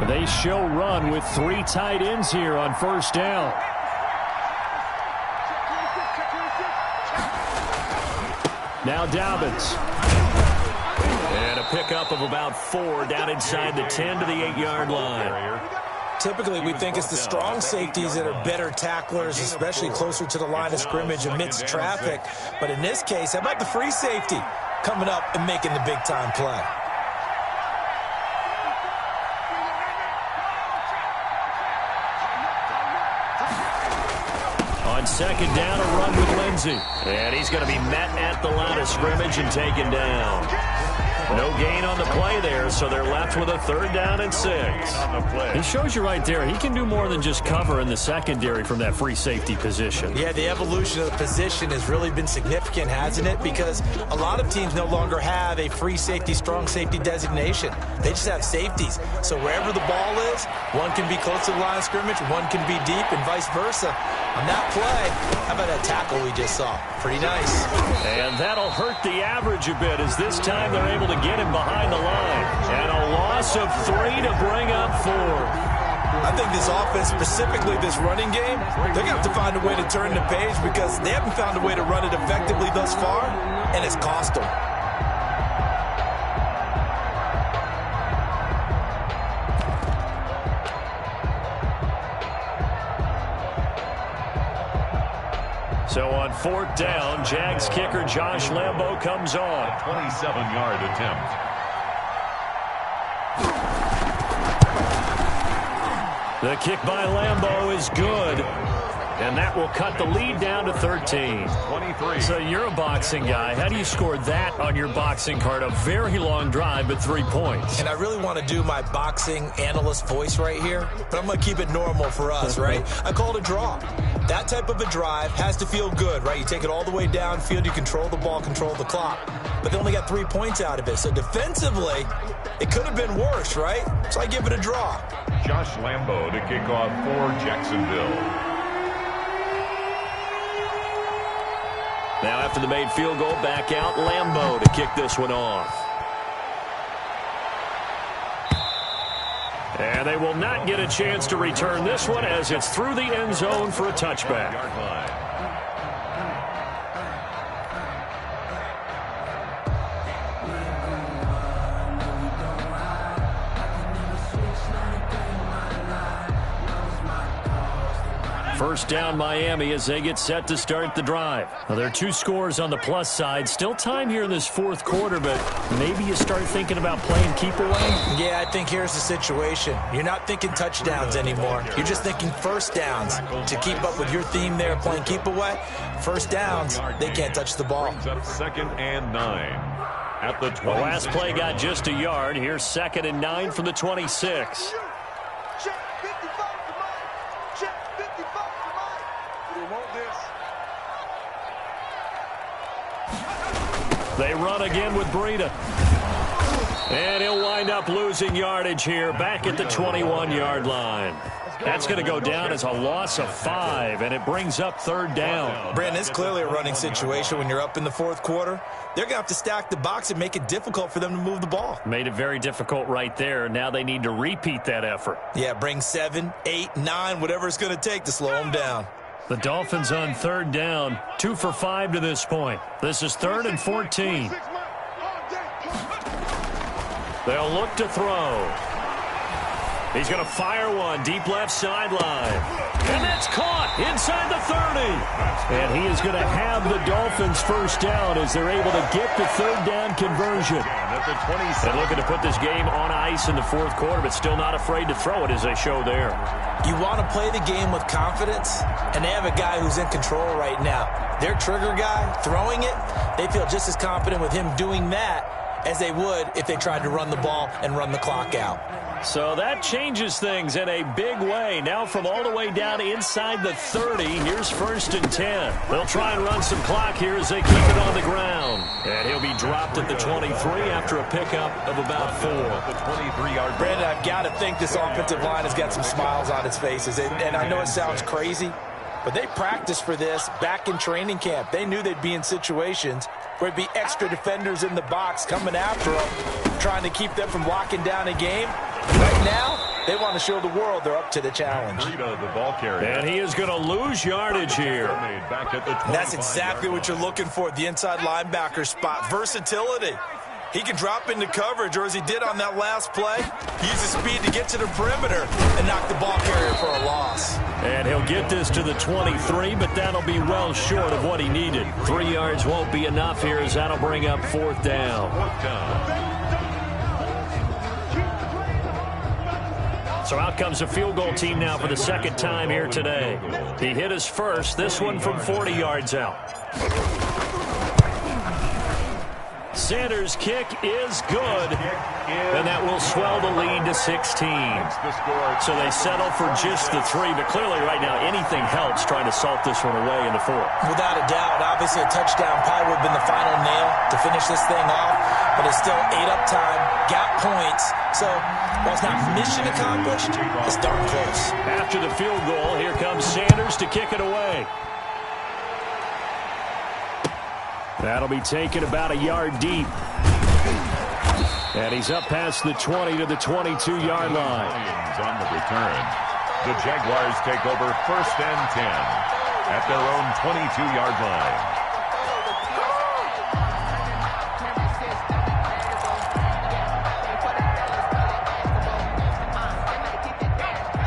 They show run with 3 tight ends here on 1st down. Now Dobbins. And a pickup of about 4 down inside the 10 to the 8-yard line. Typically, we think it's the strong safeties that are better tacklers, especially closer to the line of scrimmage amidst traffic. But in this case, how about the free safety coming up and making the big-time play? On 2nd down, a run with Lindsey. And he's going to be met at the line of scrimmage and taken down. No gain on the play there, so they're left with a 3rd down and 6. He shows you right there, he can do more than just cover in the secondary from that free safety position. Yeah, the evolution of the position has really been significant, hasn't it? Because a lot of teams no longer have a free safety, strong safety designation. They just have safeties. So wherever the ball is, one can be close to the line of scrimmage, one can be deep, and vice versa. On that play, how about that tackle we just saw? Pretty nice. And that'll hurt the average a bit as this time they're able to get him behind the line. And a loss of 3 to bring up 4. I think this offense, specifically this running game, they're going to have to find a way to turn the page because they haven't found a way to run it effectively thus far, and it's cost them. So on 4th down, Jags kicker Josh Lambo comes on. 27-yard attempt. The kick by Lambo is good. And that will cut the lead down to 13. 23. So you're a boxing guy. How do you score that on your boxing card? A very long drive, but 3 points. And I really want to do my boxing analyst voice right here, but I'm going to keep it normal for us, right? I call it a draw. That type of a drive has to feel good, right? You take it all the way downfield, you control the ball, control the clock. But they only got 3 points out of it. So defensively, it could have been worse, right? So I give it a draw. Josh Lambo to kick off for Jacksonville. Now after the made field goal, back out Lambo to kick this one off. And they will not get a chance to return this one as it's through the end zone for a touchback. First down Miami as they get set to start the drive. Now, there are 2 scores on the plus side. Still time here in this 4th quarter, but maybe you start thinking about playing keep away? Yeah, I think here's the situation. You're not thinking touchdowns anymore. You're just thinking first downs. To keep up with your theme there, playing keep away, first downs, they can't touch the ball. 2nd and 9 at the 20. The last play got just a yard. Here's 2nd and 9 from the 26. They run again with Breida. And he'll wind up losing yardage here back at the 21-yard line. That's going to go down as a loss of 5, and it brings up 3rd down. Brandon, it's clearly a running situation when you're up in the 4th quarter. They're going to have to stack the box and make it difficult for them to move the ball. Made it very difficult right there. Now they need to repeat that effort. Yeah, bring 7, 8, 9, whatever it's going to take to slow them down. The Dolphins on 3rd down, 2 for 5 to this point. This is 3rd and 14. They'll look to throw. He's going to fire one deep left sideline. And that's caught inside the 30. And he is going to have the Dolphins first down as they're able to get the 3rd down conversion. They're looking to put this game on ice in the 4th quarter, but still not afraid to throw it as they show there. You want to play the game with confidence, and they have a guy who's in control right now. Their trigger guy, throwing it, they feel just as confident with him doing that as they would if they tried to run the ball and run the clock out. So that changes things in a big way. Now from all the way down inside the 30, here's 1st and 10. They'll try and run some clock here as they keep it on the ground. And he'll be dropped at the 23 after a pickup of about 4. Brandon, I've got to think this offensive line has got some smiles on its faces. And I know it sounds crazy, but they practiced for this back in training camp. They knew they'd be in situations where it'd be extra defenders in the box coming after them, trying to keep them from locking down a game. Right now, they want to show the world they're up to the challenge. And he is going to lose yardage here. And that's exactly what you're looking for, the inside linebacker spot. Versatility. He can drop into coverage, or as he did on that last play, use his speed to get to the perimeter and knock the ball carrier for a loss. And he'll get this to the 23, but that'll be well short of what he needed. 3 yards won't be enough here as that'll bring up 4th down. So out comes a field goal team now for the 2nd time here today. He hit his first, this one from 40 yards out. Sanders' kick is good, and that will swell the lead to 16. So they settle for just the 3, but clearly right now anything helps trying to salt this one away in the 4th. Without a doubt, obviously a touchdown probably would have been the final nail to finish this thing off, but it's still 8 up time, got points, so while it's not mission accomplished, it's darn close. After the field goal, here comes Sanders to kick it away. That'll be taken about a yard deep. And he's up past the 20 to the 22-yard line. On the return, the Jaguars take over 1st and 10 at their own 22-yard line.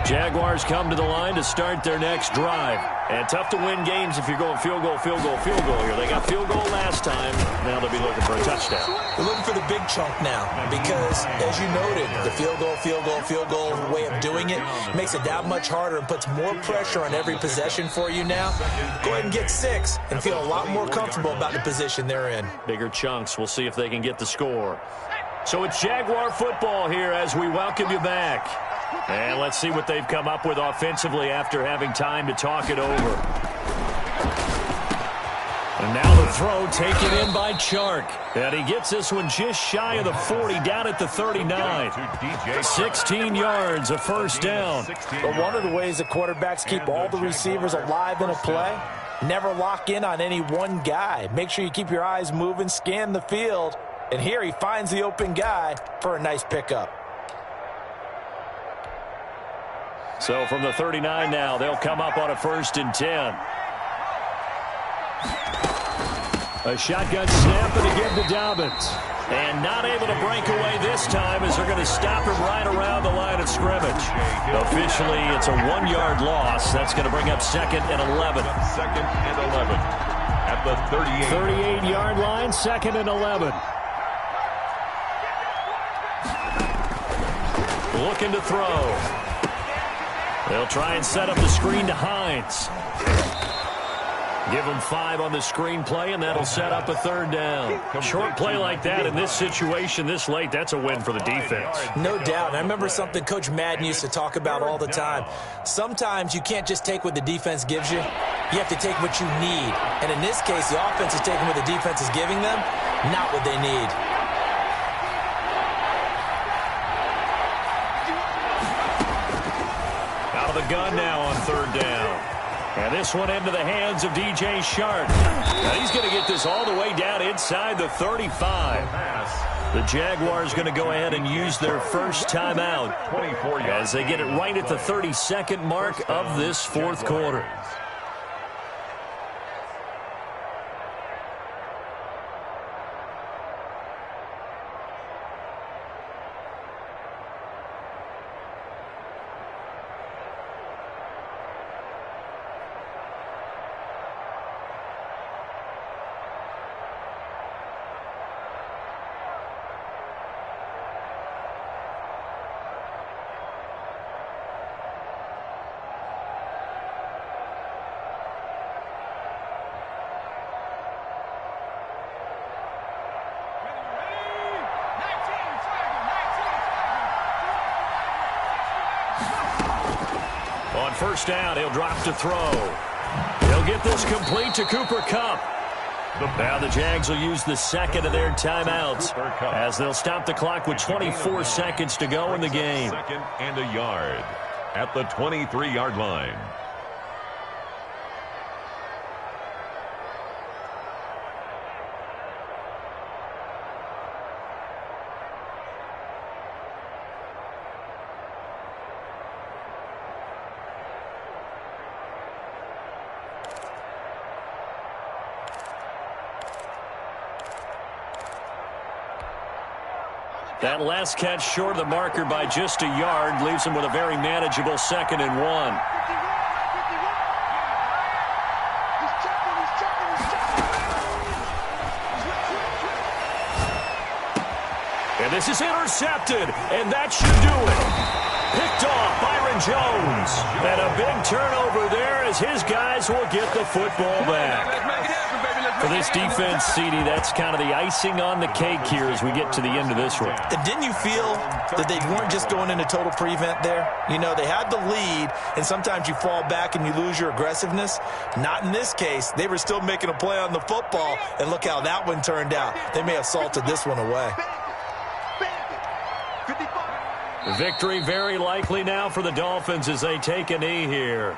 Jaguars come to the line to start their next drive. And tough to win games if you're going field goal, field goal, field goal here. They got field goal last time. Now they'll be looking for a touchdown. They're looking for the big chunk now because, as you noted, the field goal way of doing it makes it that much harder and puts more pressure on every possession for you now. Go ahead and get 6 and feel a lot more comfortable about the position they're in. Bigger chunks. We'll see if they can get the score. So it's Jaguar football here as we welcome you back. And let's see what they've come up with offensively after having time to talk it over. And now the throw taken in by Chark. And he gets this one just shy of the 40, down at the 39. 16 yards, a first down. But one of the ways that quarterbacks keep all the receivers alive in a play, never lock in on any one guy. Make sure you keep your eyes moving, scan the field. And here he finds the open guy for a nice pickup. So from the 39 now, they'll come up on a 1st and 10. A shotgun snap and again to Dobbins. And not able to break away this time as they're going to stop him right around the line of scrimmage. Officially, it's a 1-yard loss. That's going to bring up 2nd and 11. 2nd and 11 at the 38-yard line, 2nd and 11. Looking to throw. They'll try and set up the screen to Hines. Give him 5 on the screen play, and that'll set up a 3rd down. Short play like that in this situation this late, that's a win for the defense. No doubt. And I remember something Coach Madden used to talk about all the time. Sometimes you can't just take what the defense gives you. You have to take what you need. And in this case, the offense is taking what the defense is giving them, not what they need. gun now on third down. And this one into the hands of DJ Shark. Now he's going to get this all the way down inside the 35. The Jaguars going to go ahead and use their first timeout as they get it right at the 32nd mark of this fourth quarter. On first down, he'll drop to throw. He'll get this complete to Cooper Kupp. Now the Jags will use the second of their timeouts as they'll stop the clock with 24 seconds to go in the game. Second and a yard at the 23-yard line. That last catch short of the marker by just a yard leaves him with a very manageable 2nd and 1. And this is intercepted, and that should do it. Picked off Byron Jones. And a big turnover there as his guys will get the football back. For this defense, CD, that's kind of the icing on the cake here as we get to the end of this one. And didn't you feel that they weren't just going into total prevent there? You know, they had the lead, and sometimes you fall back and you lose your aggressiveness. Not in this case. They were still making a play on the football, and look how that one turned out. They may have salted this one away. Victory very likely now for the Dolphins as they take a knee here.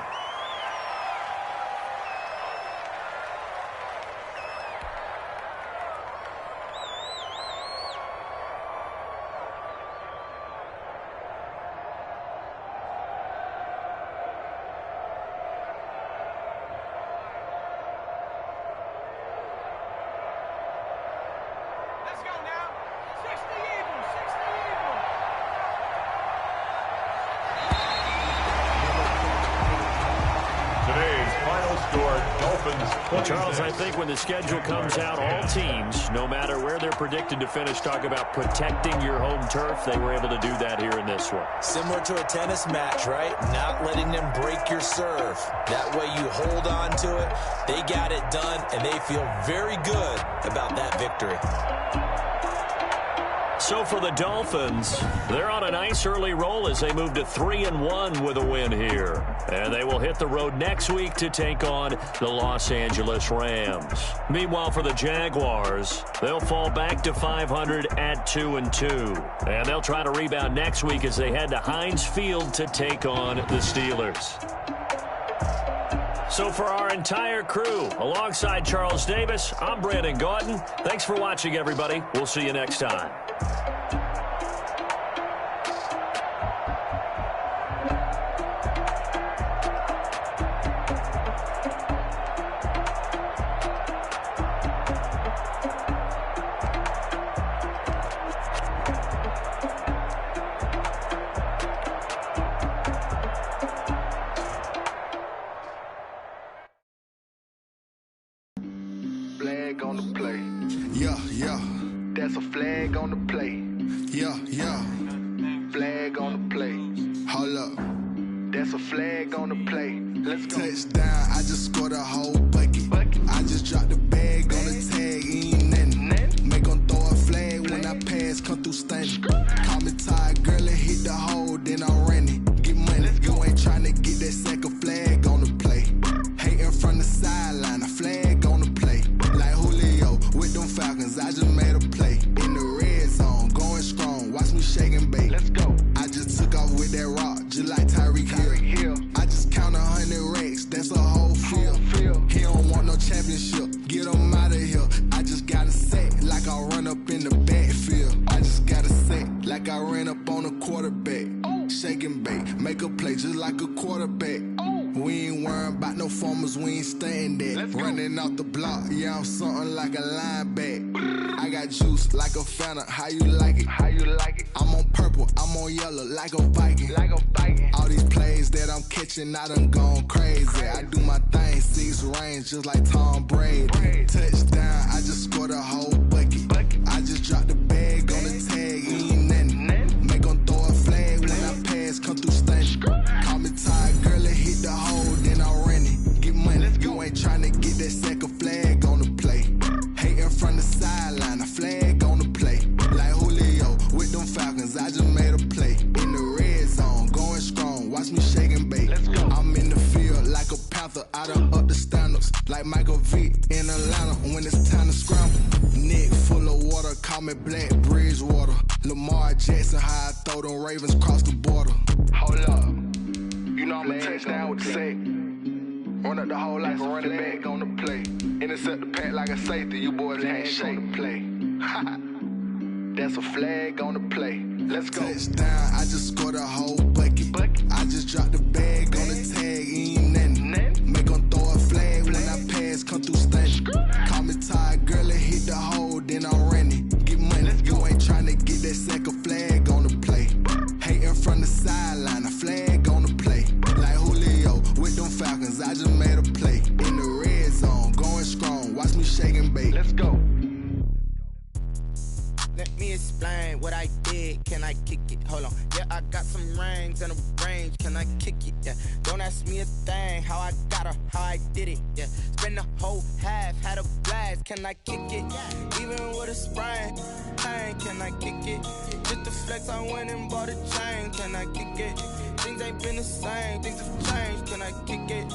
Well, Charles, I think when the schedule comes out, all teams, no matter where they're predicted to finish, talk about protecting your home turf. They were able to do that here in this one. Similar to a tennis match, right? Not letting them break your serve. That way you hold on to it. They got it done, and they feel very good about that victory. So for the Dolphins, they're on a nice early roll as they move to 3-1 with a win here. And they will hit the road next week to take on the Los Angeles Rams. Meanwhile, for the Jaguars, they'll fall back to 500 at 2-2. And they'll try to rebound next week as they head to Heinz Field to take on the Steelers. So for our entire crew, alongside Charles Davis, I'm Brandon Gaudin. Thanks for watching, everybody. We'll see you next time. On the play. Yeah, yeah. That's a flag on the play. Yeah, yeah. Flag on the play. Hold up. That's a flag on the play. Let's go. Touchdown, I just scored a whole bucket. I just dropped the bag on the tag, ain't nothing. Make them throw a flag when I pass, come through stunning. Call me tired, girl, and hit the hole, then I'm running. Get money, you ain't trying to get that second flag on the play. Hating from the sideline, a flag on the play. Like Julio with them Falcons, I just made a play. In the red zone, going strong, watch me shake and bake. Let's go. I just took off with that rock, just like Tyreek Hill. I quarterback. Shake and bake, make a play just like a quarterback. We ain't worrying about no formers, we ain't staying there. Running off the block, yeah, I'm something like a lineback. I got juice like a Fanta, how you like it? How you like it? I'm on purple, I'm on yellow, like a Viking. Like a Viking. All these plays that I'm catching, I done gone crazy. I do my thing, 6 range, just like Tom Brady. Touchdown, I just scored a whole bucket. I just dropped the bag on the tag, ain't nothing. Make 'em throw a flag when I pass, come through stunning. Call me tired, girl, and hit the hole, then I run it. Get money, you ain't tryna get that second flag on the play. Hating from the sideline, a flag on the play. Like Julio with them Falcons, I just made a play. In the red zone, going strong, watch me shake and bake. I'm in the field like a Panther, I done up the standards. Like Michael Vick in Atlanta when it's time to scramble. Neck full of water, call me Black Bridgewater. Lamar Jackson, how I throw them Ravens cross the border. Hold up, you know I'm a touchdown with the sack. Run up the hole like a running back on the play. Intercept the pack like a safety, you boys can't shake the play. That's a flag on the play. Let's go. Touchdown, I just scored a whole bucket. I just dropped the bag on the tag, ain't nothing. Make 'em throw a flag when I pass, come through stunning. Call me tired, girl, and hit the hole, then I'm running. Get money, you ain't tryna get that second flag on the play. Hating from the sideline, a flag on the play. Like Julio with them Falcons, I just made a play. In the red zone, going strong, watch me shake and bake. Let's go. Let me explain what I did. Can I kick it? Hold on. Yeah, I got some rings and a range. Can I kick it? Yeah. Don't ask me a thing. How I got her, how I did it. Yeah. Spend the whole half, had a blast. Can I kick it? Even with a sprain. Pain, can I kick it? Just the flex, I went and bought a chain. Can I kick it? Things ain't been the same. Things have changed. Can I kick it?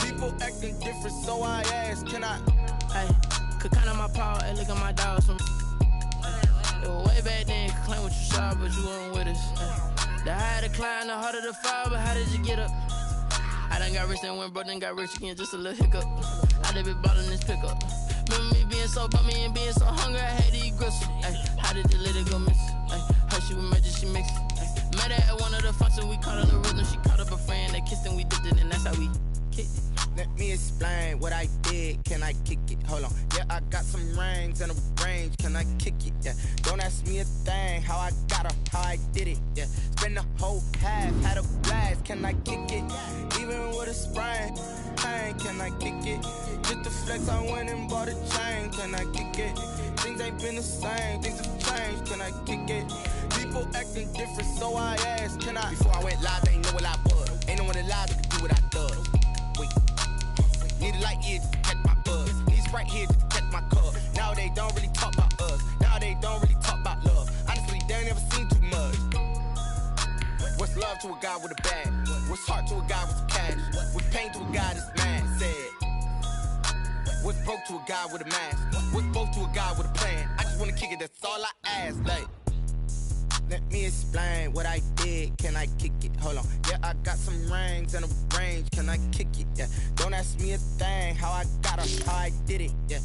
People acting different, so I ask. Can I? Hey, could count on my power. Hey, look at my dogs from. It was way back then, could claim what you saw, but you weren't with us. The higher the climb, the harder the fall, but how did you get up? I done got rich and went broke, then got rich again, just a little hiccup. I done been bought in this pickup. Remember me being so bummy and being so hungry, I had to eat gristle. Ay, how did the little go miss? Her she was magic, she mixed. Met her at one of the functions, we caught her the rhythm, she caught up a friend, they kissed and we dipped it, and that's how we kicked it. Let me explain what I did. Can I kick it? Hold on. Yeah, I got some rings and a range. Can I kick it? Yeah. Don't ask me a thing. How I got her, how I did it. Yeah. Spend the whole half, had a blast. Can I kick it? Even with a sprain. Pain, can I kick it? Just the flex, I went and bought a chain. Can I kick it? Things ain't been the same. Things have changed. Can I kick it? People acting different, so I asked. Can I? Before I went live, they ain't know what I was. Ain't no one alive that could do what I does. Need a light here to catch my buzz. Need Sprite here to catch my cup. Now they don't really talk about us. Now they don't really talk about love. Honestly, they ain't never seen too much. What's love to a guy with a bag? What's heart to a guy with some cash? What's pain to a guy that's mad? Said. What's broke to a guy with a mask? What's both to a guy with a plan? I just wanna kick it, that's all I ask. Like, let me explain what I did. Can I kick it? Hold on. Yeah, I got some rings and a range. Can I kick it? Yeah. Don't ask me a thing. How I got her, how I did it. Yeah.